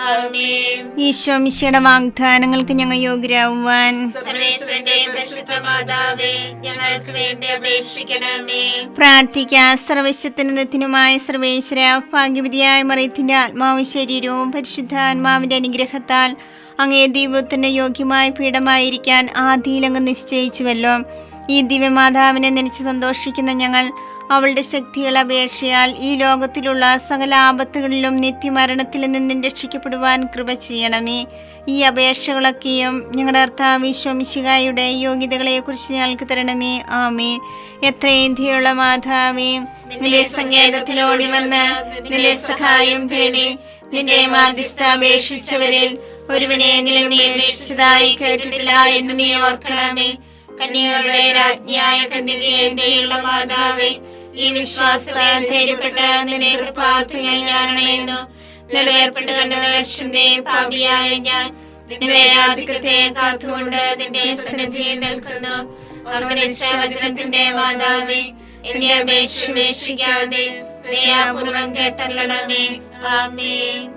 [SPEAKER 2] ആമേൻ.
[SPEAKER 1] ഈശോ മിശിഹായുടെ വാഗ്ദാനങ്ങൾക്ക് ഞങ്ങൾ യോഗ്യരാകുവാൻ
[SPEAKER 2] സർവേശ്വരന്റെ പരിശുദ്ധ മാതാവേ, ഞങ്ങൾക്ക് വേണ്ടി അപേക്ഷിക്കണമേ.
[SPEAKER 1] പ്രാർത്ഥിക്കാം. സർവശക്തനുമായ സർവേശ്വര, ഭാഗ്യവതിയായ മറിയത്തിന്റെ ആത്മാവും ശരീരവും പരിശുദ്ധാത്മാവിന്റെ അനുഗ്രഹത്താൽ അങ്ങേ ദൈവത്തിന് യോഗ്യമായ പീഠമായിരിക്കാൻ ആദിയിലങ്ങ് നിശ്ചയിച്ചുവല്ലോ. ഈ ദിവ്യമാതാവിനെ നനച്ച് സന്തോഷിക്കുന്ന ഞങ്ങൾ അവളുടെ ശക്തിയുള്ള അപേക്ഷയാൽ ഈ ലോകത്തിലുള്ള സകല ആപത്തുകളിലും നിത്യമരണത്തിൽ നിന്നും രക്ഷിക്കപ്പെടുവാൻ കൃപ ചെയ്യണമേ. ഈ അപേക്ഷകളൊക്കെയും ഞങ്ങളുടെ കർത്താവ് ഈശോ മിശിഹായുടെ യോഗ്യതകളെ കുറിച്ച് ഞങ്ങൾക്ക് തരണമേ. ആമേൻ. എത്രയും ദയുള്ള മാതാവേ, നിന്റെ സങ്കേതത്തിലോടി വന്ന് നിന്റെ സഹായം തേടി നിന്റെ മാധ്യസ്ഥ അപേക്ഷിച്ചവരിൽ ഒരുവനെങ്കിലും നീ അപേക്ഷിച്ചതായി കേട്ടിട്ടില്ല എന്ന് നീ ഓർക്കണമേ. കന്യകളുടെ രാജ്ഞിയായ കന്യകയുള്ള മാതാവേ, ഈ വിശ്വാസത്താൽ ധൈര്യപ്പെട്ട് നിന്റെ കൃപാർത്ഥങ്ങൾ ഞാൻ അണയുന്നു. നിലവേർപ്പെട്ട് കണ്ട പാപിയായ ഞാൻ നിന്റെ ആധിക്യത്തെ കാത്തുകൊണ്ട് നിന്റെ സന്നിധിയിൽ നിൽക്കുന്നു. അങ്ങനെ വചനത്തിന്റെ മാതാവേ, എന്റെ അപേക്ഷ ഉപേക്ഷിക്കാതെ ദയാപൂർവം കേട്ടല്ലണമേ. ആമേൻ.